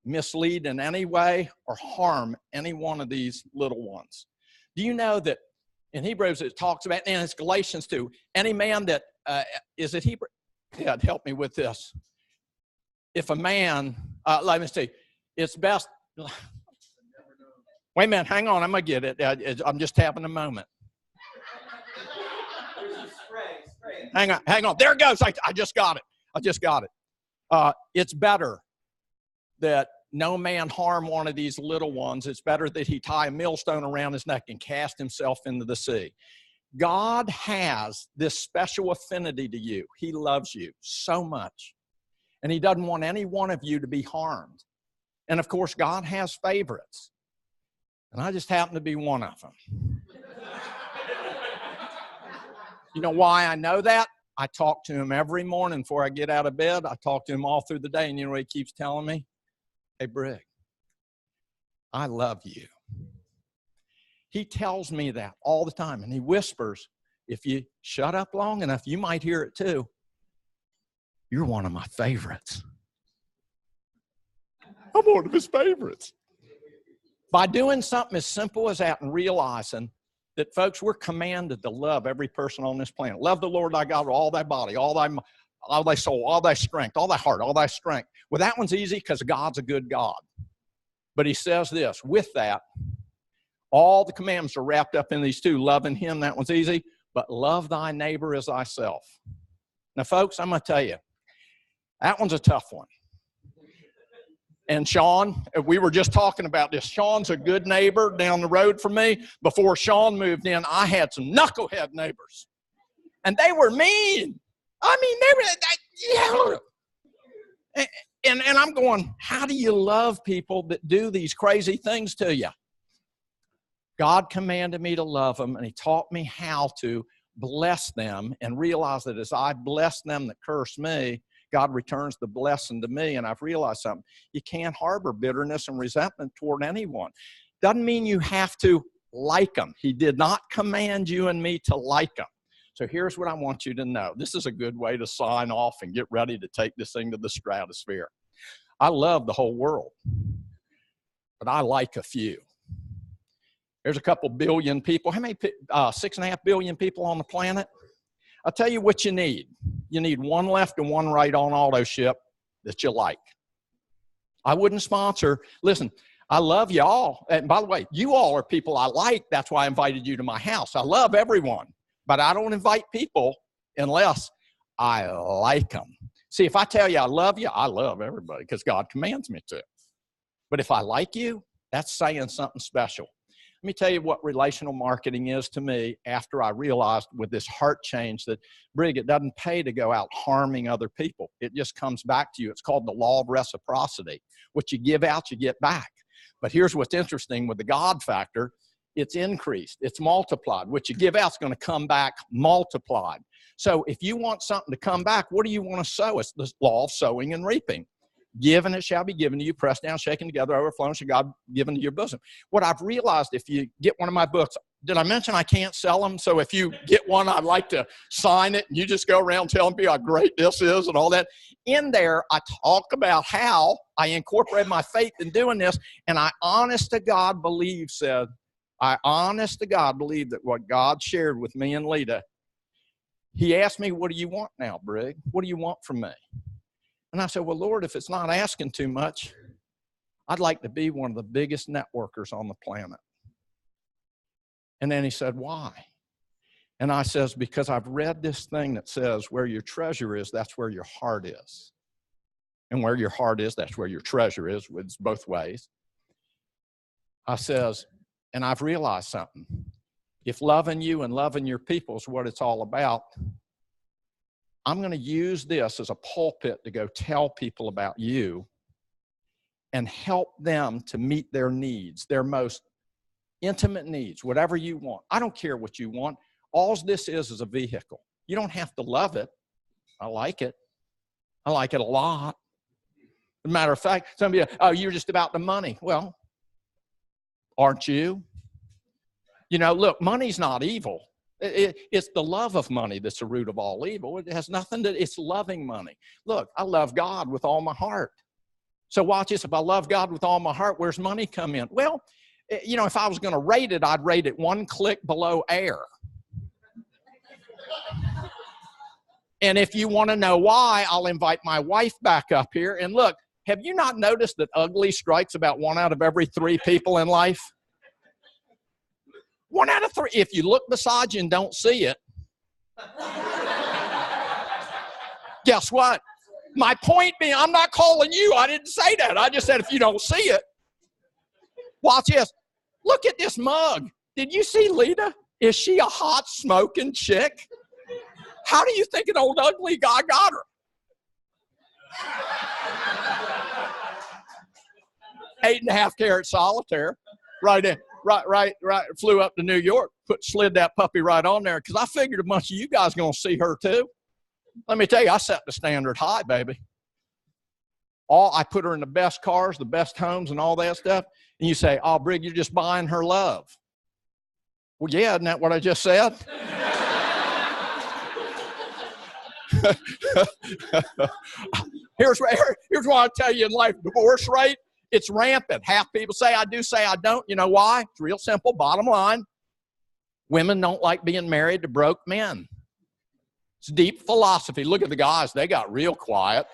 mislead in any way, or harm any one of these little ones. Do you know that in Hebrews it talks about, and it's Galatians 2, any man that, is it Hebrew? Yeah, help me with this. If a man, let me see, it's best, wait a minute, hang on, I'm going to get it. I'm just having a moment. Hang on. There it goes. I just got it. It's better that no man harm one of these little ones. It's better that he tie a millstone around his neck and cast himself into the sea. God has this special affinity to you. He loves you so much. And he doesn't want any one of you to be harmed. And of course, God has favorites. And I just happen to be one of them. You know why I know that? I talk to him every morning before I get out of bed. I talk to him all through the day. And you know what he keeps telling me? Hey, Brig, I love you. He tells me that all the time. And he whispers, if you shut up long enough, you might hear it too. You're one of my favorites. I'm one of his favorites. By doing something as simple as that and realizing that, folks, we're commanded to love every person on this planet. Love the Lord thy God with all thy body, all thy soul, all thy strength, all thy heart, all thy strength. Well, that one's easy because God's a good God. But he says this, with that, all the commandments are wrapped up in these two. Loving him, that one's easy, but love thy neighbor as thyself. Now, folks, I'm going to tell you, that one's a tough one. And Sean, we were just talking about this. Sean's a good neighbor down the road from me. Before Sean moved in, I had some knucklehead neighbors. And they were mean. I mean, they were, and I'm going, how do you love people that do these crazy things to you? God commanded me to love them, and he taught me how to bless them and realize that as I bless them that curse me, God returns the blessing to me. And I've realized something. You can't harbor bitterness and resentment toward anyone. Doesn't mean you have to like them. He did not command you and me to like them. So here's what I want you to know. This is a good way to sign off and get ready to take this thing to the stratosphere. I love the whole world, but I like a few. There's a couple billion people. How many? 6.5 billion people on the planet. I'll tell you what you need. You need one left and one right on auto ship that you like. I wouldn't sponsor. Listen, I love you all. And by the way, you all are people I like. That's why I invited you to my house. I love everyone, but I don't invite people unless I like them. See, if I tell you I love everybody because God commands me to. But if I like you, that's saying something special. Let me tell you what relational marketing is to me after I realized with this heart change that, Brig, it doesn't pay to go out harming other people. It just comes back to you. It's called the law of reciprocity. What you give out, you get back. But here's what's interesting with the God factor. It's increased. It's multiplied. What you give out is going to come back multiplied. So if you want something to come back, what do you want to sow? It's the law of sowing and reaping. Give and it shall be given to you, pressed down, shaken together, overflowing, shall God given to your bosom. What I've realized, if you get one of my books, did I mention I can't sell them? So if you get one, I'd like to sign it, and you just go around telling people how great this is and all that. In there, I talk about how I incorporate my faith in doing this, and I honest to God believe that what God shared with me and Lita, he asked me, what do you want now, Brig? What do you want from me? And I said, well, Lord, if it's not asking too much, I'd like to be one of the biggest networkers on the planet. And then he said, why? And I says, because I've read this thing that says where your treasure is, that's where your heart is. And where your heart is, that's where your treasure is. It's both ways. I says, and I've realized something. If loving you and loving your people is what it's all about, I'm going to use this as a pulpit to go tell people about you and help them to meet their needs, their most intimate needs, whatever you want. I don't care what you want. All this is a vehicle. You don't have to love it. I like it. I like it a lot. As a matter of fact, some of you, oh, you're just about the money. Well, aren't you? You know, look, money's not evil. It's the love of money that's the root of all evil. It has nothing to, it's loving money. Look, I love God with all my heart. So watch this. If I love God with all my heart, where's money come in? Well, you know, if I was going to rate it, I'd rate it one click below air. And if you want to know why, I'll invite my wife back up here. And look, have you not noticed that ugly strikes about 1 out of every 3 people in life? 1 out of 3. If you look beside you and don't see it, guess what? My point being, I'm not calling you. I didn't say that. I just said if you don't see it. Watch this. Look at this mug. Did you see Lita? Is she a hot smoking chick? How do you think an old ugly guy got her? 8.5 carat solitaire. Right in. Right. Flew up to New York, slid that puppy right on there because I figured a bunch of you guys going to see her too. Let me tell you, I set the standard high, baby. I put her in the best cars, the best homes, and all that stuff. And you say, oh, Brig, you're just buying her love. Well, yeah, isn't that what I just said? Here's what I tell you in life. Divorce rate, it's rampant. Half people say I do, say I don't. You know why? It's real simple. Bottom line, women don't like being married to broke men. It's deep philosophy. Look at the guys. They got real quiet.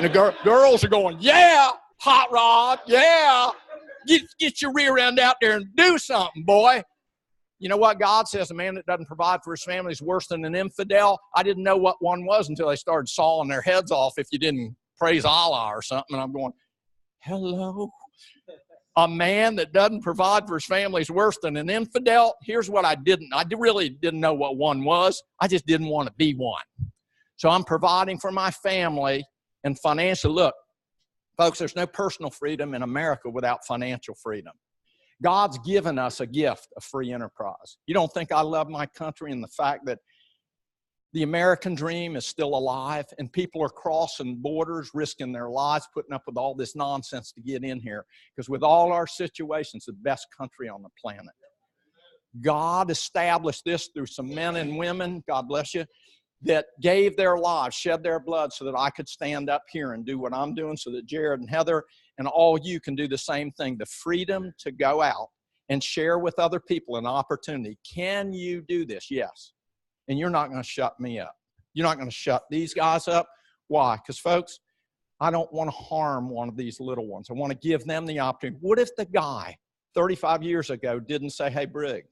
And the girls are going, yeah, hot rod, yeah. Get your rear end out there and do something, boy. You know what? God says a man that doesn't provide for his family is worse than an infidel. I didn't know what one was until they started sawing their heads off if you didn't praise Allah or something. And I'm going, hello? A man that doesn't provide for his family is worse than an infidel. Here's what I really didn't know what one was. I just didn't want to be one. So I'm providing for my family and financial. Look, folks, there's no personal freedom in America without financial freedom. God's given us a gift of free enterprise. You don't think I love my country and the fact that the American dream is still alive and people are crossing borders, risking their lives, putting up with all this nonsense to get in here. Because with all our situations, the best country on the planet. God established this through some men and women, God bless you, that gave their lives, shed their blood so that I could stand up here and do what I'm doing, so that Jared and Heather and all you can do the same thing. The freedom to go out and share with other people an opportunity. Can you do this? Yes. And you're not going to shut me up. You're not going to shut these guys up. Why? Because, folks, I don't want to harm one of these little ones. I want to give them the opportunity. What if the guy 35 years ago didn't say, hey, Brig,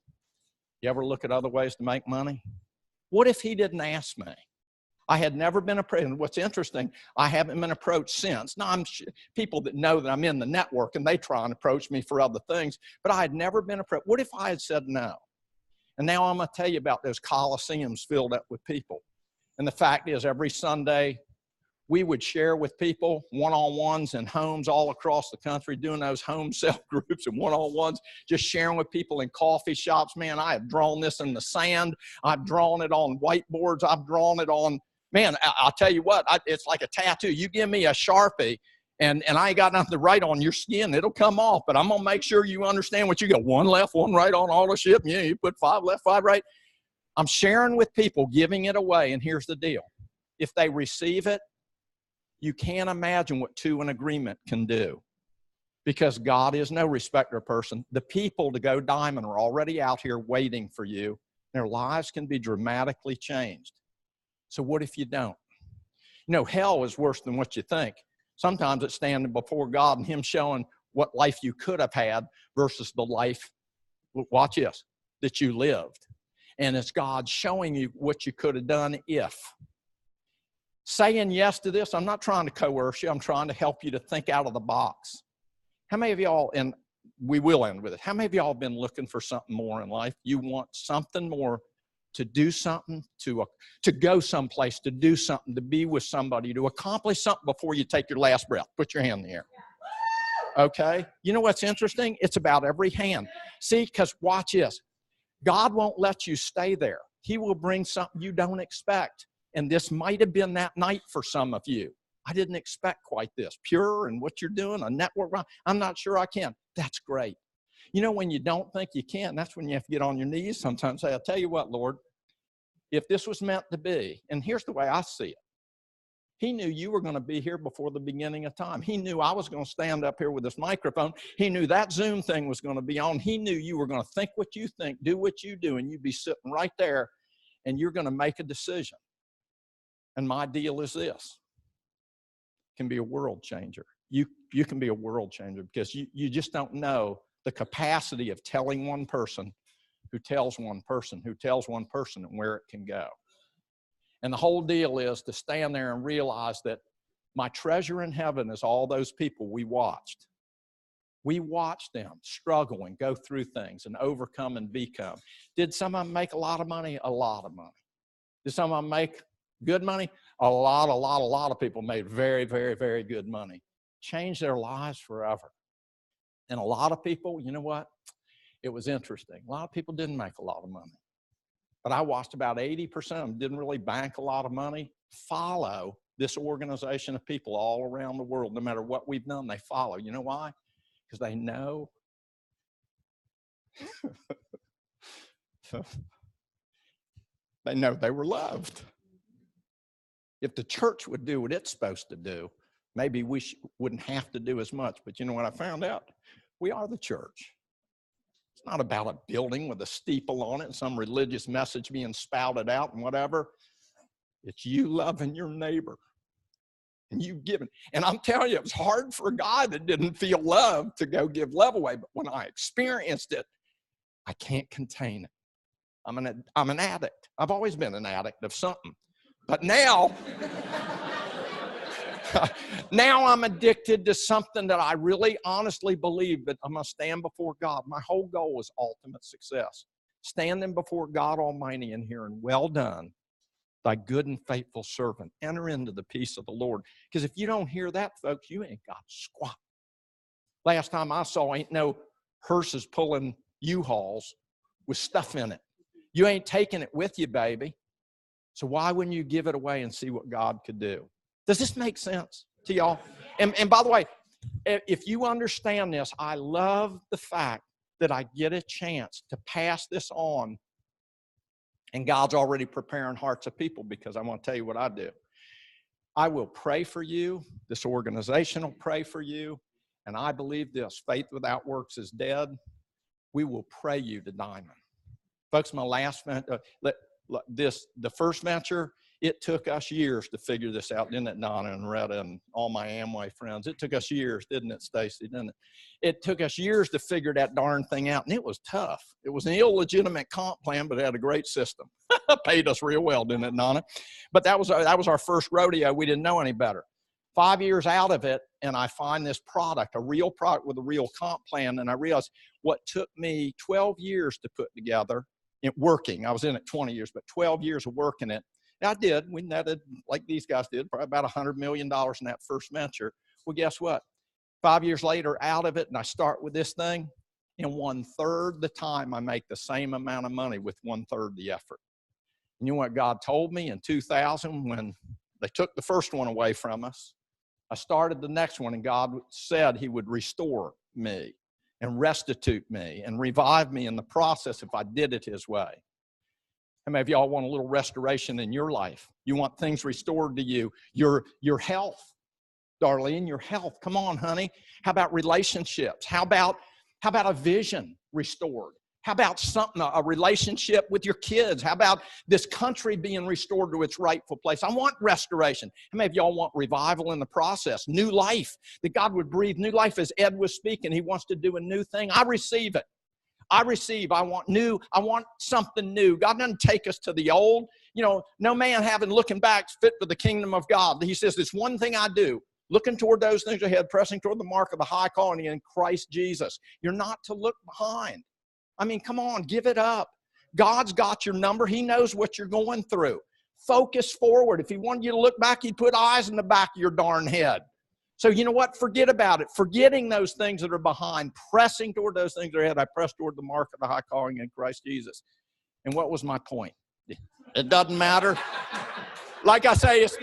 you ever look at other ways to make money? What if he didn't ask me? I had never been approached. And what's interesting, I haven't been approached since. Now, people that know that I'm in the network, and they try and approach me for other things, but I had never been approached. What if I had said no? And now I'm going to tell you about those coliseums filled up with people. And the fact is, every Sunday, we would share with people one-on-ones in homes all across the country, doing those home cell groups and one-on-ones, just sharing with people in coffee shops. Man, I have drawn this in the sand. I've drawn it on whiteboards. I've drawn it on, man, I'll tell you what, it's like a tattoo. You give me a Sharpie, and I ain't got nothing to write on your skin. It'll come off, but I'm going to make sure you understand what you got. One left, one right on all the shit. Yeah, you put 5 left, 5 right. I'm sharing with people, giving it away, and here's the deal. If they receive it, you can't imagine what 2 in agreement can do, because God is no respecter of person. The people to go diamond are already out here waiting for you. Their lives can be dramatically changed. So what if you don't? You know, hell is worse than what you think. Sometimes it's standing before God and him showing what life you could have had versus the life, watch this, that you lived. And it's God showing you what you could have done if. Saying yes to this, I'm not trying to coerce you. I'm trying to help you to think out of the box. How many of y'all, and we will end with it, how many of y'all have been looking for something more in life? You want something more, to do something, to go someplace, to do something, to be with somebody, to accomplish something before you take your last breath. Put your hand in the air. Okay? You know what's interesting? It's about every hand. See, because watch this. God won't let you stay there. He will bring something you don't expect. And this might have been that night for some of you. I didn't expect quite this. Pure and what you're doing, a network, I'm not sure I can. That's great. You know, when you don't think you can, that's when you have to get on your knees sometimes and say, I'll tell you what, Lord, if this was meant to be, and here's the way I see it. He knew you were going to be here before the beginning of time. He knew I was going to stand up here with this microphone. He knew that Zoom thing was going to be on. He knew you were going to think what you think, do what you do, and you'd be sitting right there, and you're going to make a decision. And my deal is this. It can be a world changer. You can be a world changer because you just don't know the capacity of telling one person who tells one person who tells one person and where it can go. And the whole deal is to stand there and realize that My treasure in heaven is all those people we watched. We watched them struggle and go through things and overcome and become. Did some of them make a lot of money? A lot of money. Did some of them make good money? A lot of people made very, very, very good money. Changed their lives forever. And a lot of people, you know what? It was interesting. A lot of people didn't make a lot of money. But I watched about 80% of them didn't really bank a lot of money, follow this organization of people all around the world. No matter what we've done, they follow. You know why? Because they know. They know they were loved. If the church would do what it's supposed to do, maybe we wouldn't have to do as much. But you know what I found out? We are the church. It's not about a building with a steeple on it and some religious message being spouted out and whatever. It's you loving your neighbor and you giving. And I'm telling you, it was hard for a guy that didn't feel love to go give love away. But when I experienced it, I can't contain it. I'm an addict. I've always been an addict of something. But now, now I'm addicted to something that I really honestly believe that I'm going to stand before God. My whole goal is ultimate success. Standing before God Almighty and hearing, well done, thy good and faithful servant. Enter into the peace of the Lord. Because if you don't hear that, folks, you ain't got squat. Last time I saw, ain't no hearses pulling U-Hauls with stuff in it. You ain't taking it with you, baby. So why wouldn't you give it away and see what God could do? Does this make sense to y'all? And by the way, if you understand this, I love the fact that I get a chance to pass this on. And God's already preparing hearts of people, because I want to tell you what I do. I will pray for you. This organization will pray for you. And I believe this, faith without works is dead. We will pray you to diamond. Folks, my last the first venture, it took us years to figure this out, didn't it, Donna and Retta and all my Amway friends? It took us years, didn't it, Stacy, didn't it? It took us years to figure that darn thing out, and it was tough. It was an illegitimate comp plan, but it had a great system. Paid us real well, didn't it, Donna? But that was our first rodeo. We didn't know any better. 5 years out of it, and I find this product, a real product with a real comp plan, and I realized what took me 12 years to put together, it working. I was in it 20 years, but 12 years of working it. And I did. We netted, like these guys did, probably about $100 million in that first venture. Well, guess what? 5 years later, out of it, and I start with this thing, in 1/3 the time, I make the same amount of money with 1/3 the effort. And you know what God told me in 2000 when they took the first one away from us? I started the next one, and God said he would restore me and restitute me and revive me in the process if I did it his way. How many of y'all want a little restoration in your life? You want things restored to you. Your health, Darlene, your health. Come on, honey. How about relationships? How about a vision restored? How about something, a relationship with your kids? How about this country being restored to its rightful place? I want restoration. How many of y'all want revival in the process? New life, that God would breathe new life. As Ed was speaking, he wants to do a new thing. I receive it. I want new. I want something new. God doesn't take us to the old. You know, no man having looking back fit for the kingdom of God. He says, there's one thing I do, looking toward those things ahead, pressing toward the mark of the high calling in Christ Jesus. You're not to look behind. I mean, come on, give it up. God's got your number. He knows what you're going through. Focus forward. If he wanted you to look back, he'd put eyes in the back of your darn head. So you know what? Forget about it. Forgetting those things that are behind, pressing toward those things that are ahead. I press toward the mark of the high calling in Christ Jesus. And what was my point? It doesn't matter. Like I say, it's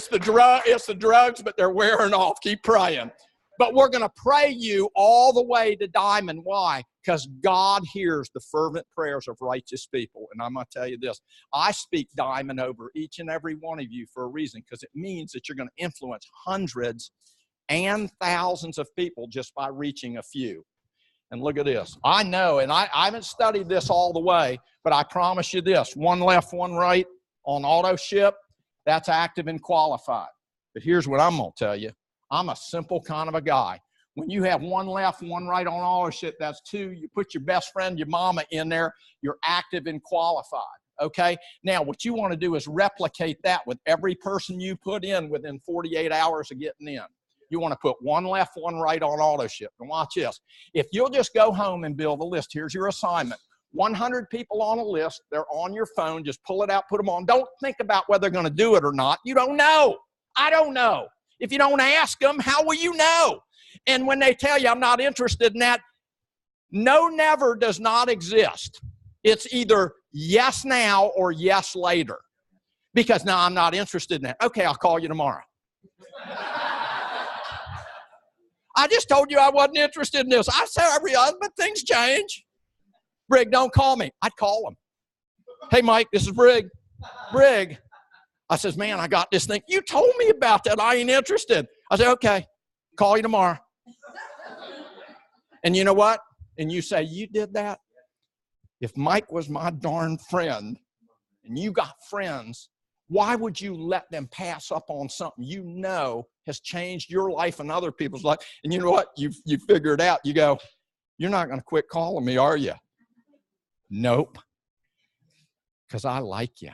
the drugs, but they're wearing off. Keep praying. But we're going to pray you all the way to diamond. Why? Because God hears the fervent prayers of righteous people. And I'm going to tell you this. I speak diamond over each and every one of you for a reason, because it means that you're going to influence hundreds and thousands of people just by reaching a few. And look at this. I know, and I haven't studied this all the way, but I promise you this. One left, one right on auto ship, that's active and qualified. But here's what I'm going to tell you. I'm a simple kind of a guy. When you have one left, one right on all shit, that's two. You put your best friend, your mama in there, you're active and qualified. okay? Now, what you want to do is replicate that with every person you put in within 48 hours of getting in. You want to put one left, one right on auto ship. And watch this. If you'll just go home and build a list, here's your assignment. 100 people on a list. They're on your phone. Just pull it out, put them on. Don't think about whether they're going to do it or not. You don't know. I don't know. If you don't ask them, how will you know? And when they tell you, I'm not interested in that, no never does not exist. It's either yes now or yes later. Because now I'm not interested in that. Okay, I'll call you tomorrow. I just told you I wasn't interested in this. I said every other, but things change. Brig, don't call me. I'd call him. Hey, Mike, this is Brig. Brig. I says, man, I got this thing. You told me about that. I ain't interested. I said, okay, call you tomorrow. And you know what? And you say, you did that? If Mike was my darn friend and you got friends, why would you let them pass up on something you know has changed your life and other people's life? And you know what? You figure it out. You go, you're not going to quit calling me, are you? Nope. Because I like you.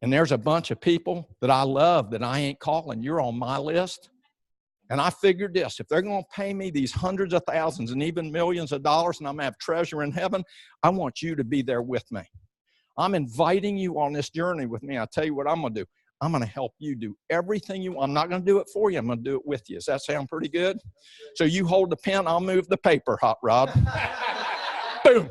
And there's a bunch of people that I love that I ain't calling. You're on my list. And I figured this, if they're going to pay me these hundreds of thousands and even millions of dollars and I'm going to have treasure in heaven, I want you to be there with me. I'm inviting you on this journey with me. I'll tell you what I'm going to do. I'm going to help you do everything you want. I'm not going to do it for you. I'm going to do it with you. Does that sound pretty good? So you hold the pen, I'll move the paper, Hot Rod. Boom.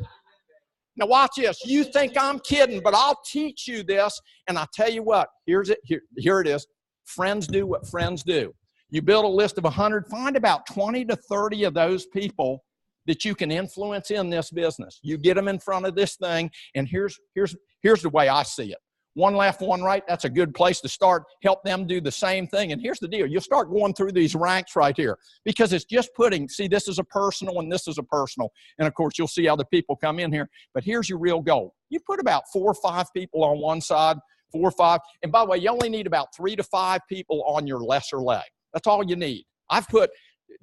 Now watch this. You think I'm kidding, but I'll teach you this. And I'll tell you what, here it is. Friends do what friends do. You build a list of 100, find about 20 to 30 of those people that you can influence in this business. You get them in front of this thing, and here's the way I see it. One left, one right, that's a good place to start. Help them do the same thing. And here's the deal. You'll start going through these ranks right here because it's just putting, see, this is a personal and this is a personal. And, of course, you'll see other people come in here. But here's your real goal. You put about 4 or 5 people on one side, 4 or 5. And, by the way, you only need about 3 to 5 people on your lesser leg. That's all you need. I've put,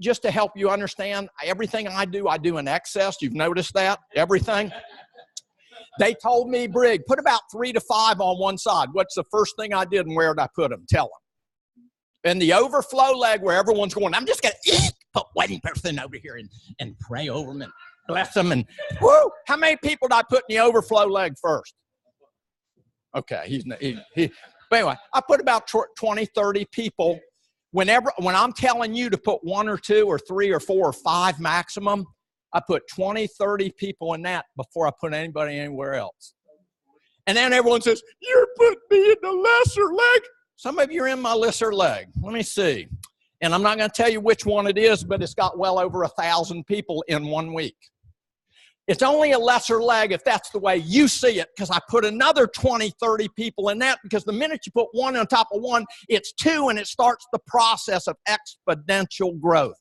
just to help you understand, everything I do in excess. You've noticed that? Everything. They told me, Brig, put about 3 to 5 on one side. What's the first thing I did and where did I put them? Tell them. And the overflow leg where everyone's going, I'm just going to put one person over here and pray over them and bless them. And whoo, how many people did I put in the overflow leg first? Okay, but anyway, I put about 20, 30 people. When I'm telling you to put 1 or 2 or 3 or 4 or 5 maximum, I put 20, 30 people in that before I put anybody anywhere else. And then everyone says, you're putting me in the lesser leg. Some of you are in my lesser leg. Let me see. And I'm not going to tell you which one it is, but it's got well over 1,000 people in 1 week. It's only a lesser leg if that's the way you see it, because I put another 20, 30 people in that, because the minute you put 1 on top of 1, it's 2, and it starts the process of exponential growth.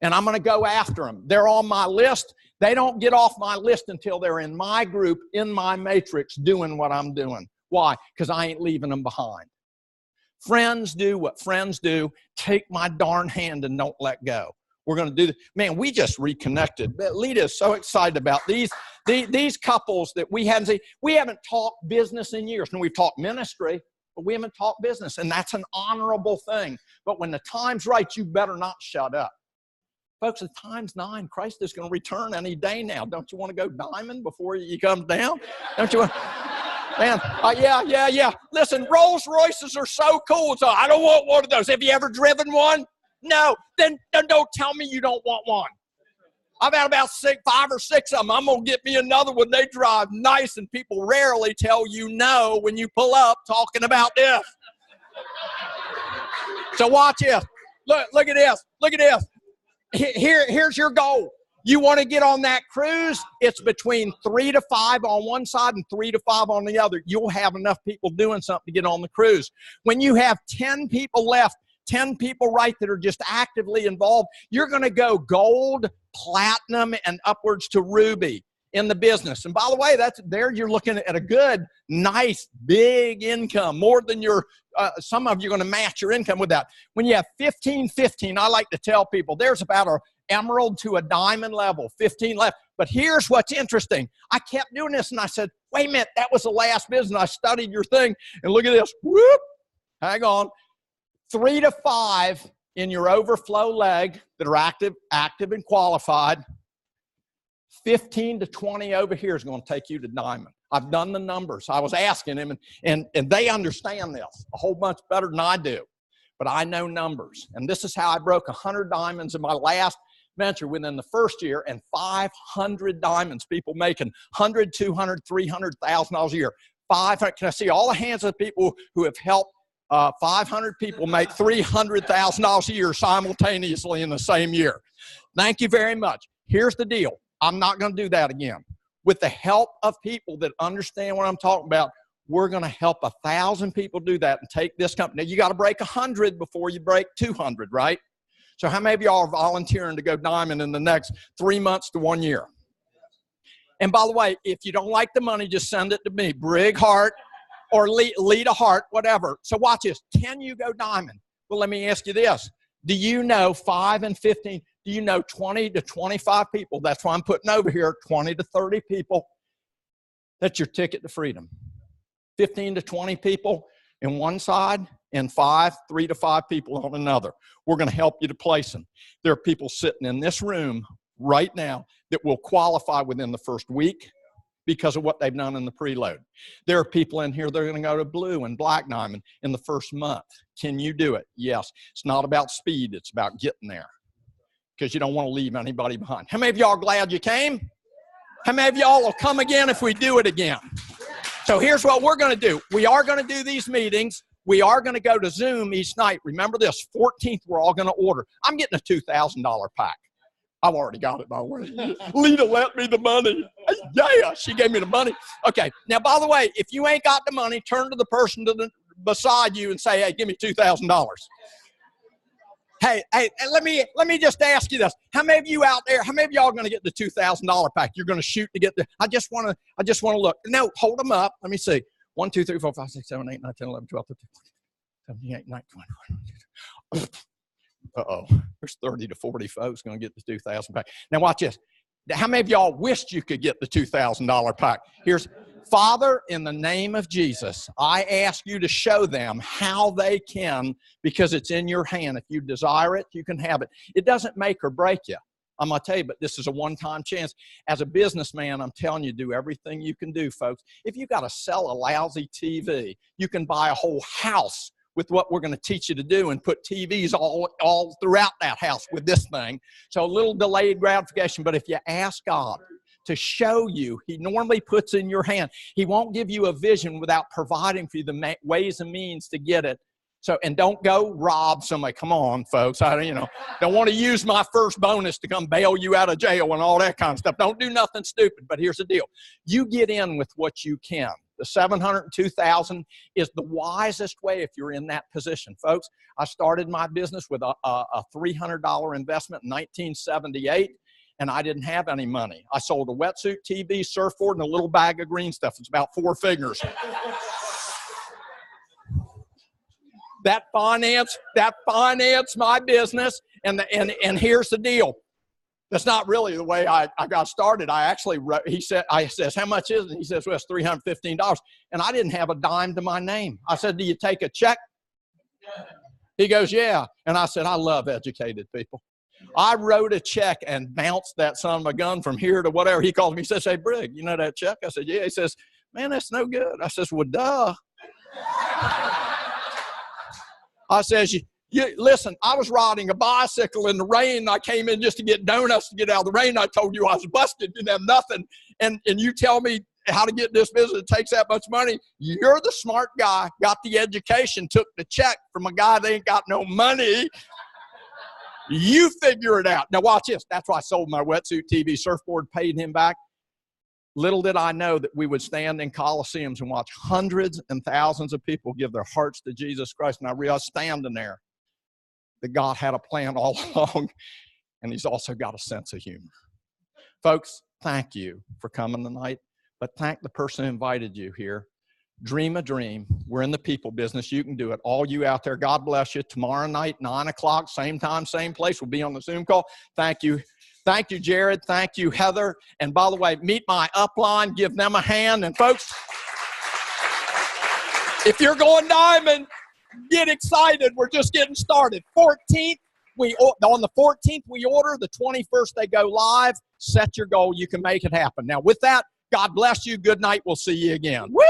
And I'm going to go after them. They're on my list. They don't get off my list until they're in my group, in my matrix, doing what I'm doing. Why? Because I ain't leaving them behind. Friends do what friends do. Take my darn hand and don't let go. We're going to do this. Man, we just reconnected. Lita is so excited about these couples that we haven't seen. We haven't talked business in years. And we've talked ministry, but we haven't talked business. And that's an honorable thing. But when the time's right, you better not shut up. Folks, the time's 9. Christ is going to return any day now. Don't you want to go diamond before he comes down? Don't you want? Man, yeah. Listen, Rolls Royces are so cool. So I don't want one of those. Have you ever driven one? No. Then don't tell me you don't want one. I've had about 5 or 6 of them. I'm going to get me another one. They drive nice, and people rarely tell you no when you pull up talking about this. So watch this. Look at this. Look at this. Here's your goal. You want to get on that cruise, it's between 3 to 5 on one side and 3 to 5 on the other. You'll have enough people doing something to get on the cruise. When you have 10 people left, 10 people right that are just actively involved, you're going to go gold, platinum, and upwards to ruby in the business. And by the way, you're looking at a good, nice, big income, more than some of you are going to match your income with that. When you have 15, I like to tell people there's about emerald to a diamond level, 15 left. But here's what's interesting. I kept doing this, and I said, wait a minute, that was the last business. I studied your thing, and look at this. Whoop, hang on. 3 to 5 in your overflow leg that are active and qualified. 15 to 20 over here is going to take you to diamond. I've done the numbers. I was asking them, and they understand this a whole bunch better than I do. But I know numbers. And this is how I broke 100 diamonds in my last venture within the first year, and 500 diamonds, people making $100, $200, $300,000 a year. 500. Can I see all the hands of people who have helped 500 people make $300,000 a year simultaneously in the same year? Thank you very much. Here's the deal. I'm not going to do that again. With the help of people that understand what I'm talking about, we're going to help 1,000 people do that and take this company. Now, you got to break 100 before you break 200, right? So how many of y'all are volunteering to go diamond in the next 3 months to 1 year? And by the way, if you don't like the money, just send it to me, Brig Hart or Lita Hart, whatever. So watch this. Can you go diamond? Well, let me ask you this. Do you know 5 and 15? Do you know 20 to 25 people? That's why I'm putting over here 20 to 30 people. That's your ticket to freedom. 15 to 20 people in one side and 3 to 5 people on another. We're going to help you to place them. There are people sitting in this room right now that will qualify within the first week because of what they've done in the preload. There are people in here that are going to go to blue and black diamond in the first month. Can you do it? Yes. It's not about speed. It's about getting there, because you don't want to leave anybody behind. How many of y'all are glad you came? How many of y'all will come again if we do it again? So here's what we're going to do. We are going to do these meetings. We are going to go to Zoom each night. Remember this, 14th, we're all going to order. I'm getting a $2,000 pack. I've already got it, by the way. Lita lent me the money. Yeah, she gave me the money. Okay, now, by the way, if you ain't got the money, turn to the person beside you and say, hey, give me $2,000. Hey, let me just ask you this. How many of you out there, how many of y'all are going to get the $2,000 pack? You're going to shoot to get the, I just want to look. No, hold them up. Let me see. 1, 2, 3, 4, 5, 6, 7, 8, 9, 10, 11, 12, 13, 14, 15, 18, 19, 20. Uh-oh. There's 30 to 40 folks going to get the 2,000 pack. Now watch this. How many of y'all wished you could get the $2,000 pack? Here's, Father, in the name of Jesus, I ask you to show them how they can, because it's in your hand. If you desire it, you can have it. It doesn't make or break you. I'm going to tell you, but this is a one-time chance. As a businessman, I'm telling you, do everything you can do, folks. If you got to sell a lousy TV, you can buy a whole house with what we're going to teach you to do and put TVs all throughout that house with this thing. So a little delayed gratification, but if you ask God to show you, He normally puts in your hand. He won't give you a vision without providing for you the ways and means to get it. So, and don't go rob somebody. Come on, folks. Don't want to use my first bonus to come bail you out of jail and all that kind of stuff. Don't do nothing stupid. But here's the deal. You get in with what you can. The $702,000 is the wisest way if you're in that position. Folks, I started my business with a $300 investment in 1978, and I didn't have any money. I sold a wetsuit, TV, surfboard, and a little bag of green stuff. It's about 4 figures. That financed my business, and here's the deal. That's not really the way I got started. I actually wrote, I says, how much is it? He says, well, it's $315. And I didn't have a dime to my name. I said, do you take a check? He goes, yeah. And I said, I love educated people. I wrote a check and bounced that son of a gun from here to whatever. He called me, he says, hey, Brig, you know that check? I said, yeah. He says, man, that's no good. I says, well, duh. I says, listen, I was riding a bicycle in the rain. I came in just to get donuts to get out of the rain. I told you I was busted, didn't have nothing. And you tell me how to get this business. It takes that much money. You're the smart guy, got the education, took the check from a guy that ain't got no money. You figure it out. Now watch this. That's why I sold my wetsuit, TV, surfboard, paid him back. Little did I know that we would stand in coliseums and watch hundreds and thousands of people give their hearts to Jesus Christ. And I realized standing there that God had a plan all along, and He's also got a sense of humor. Folks, thank you for coming tonight, but thank the person who invited you here. Dream a dream. We're in the people business. You can do it. All you out there, God bless you. Tomorrow night, 9 o'clock, same time, same place. We'll be on the Zoom call. Thank you. Thank you, Jared. Thank you, Heather. And by the way, meet my upline. Give them a hand. And folks, if you're going diamond, get excited. We're just getting started. 14th, on the 14th, we order. The 21st, they go live. Set your goal. You can make it happen. Now, with that, God bless you. Good night. We'll see you again. Woo!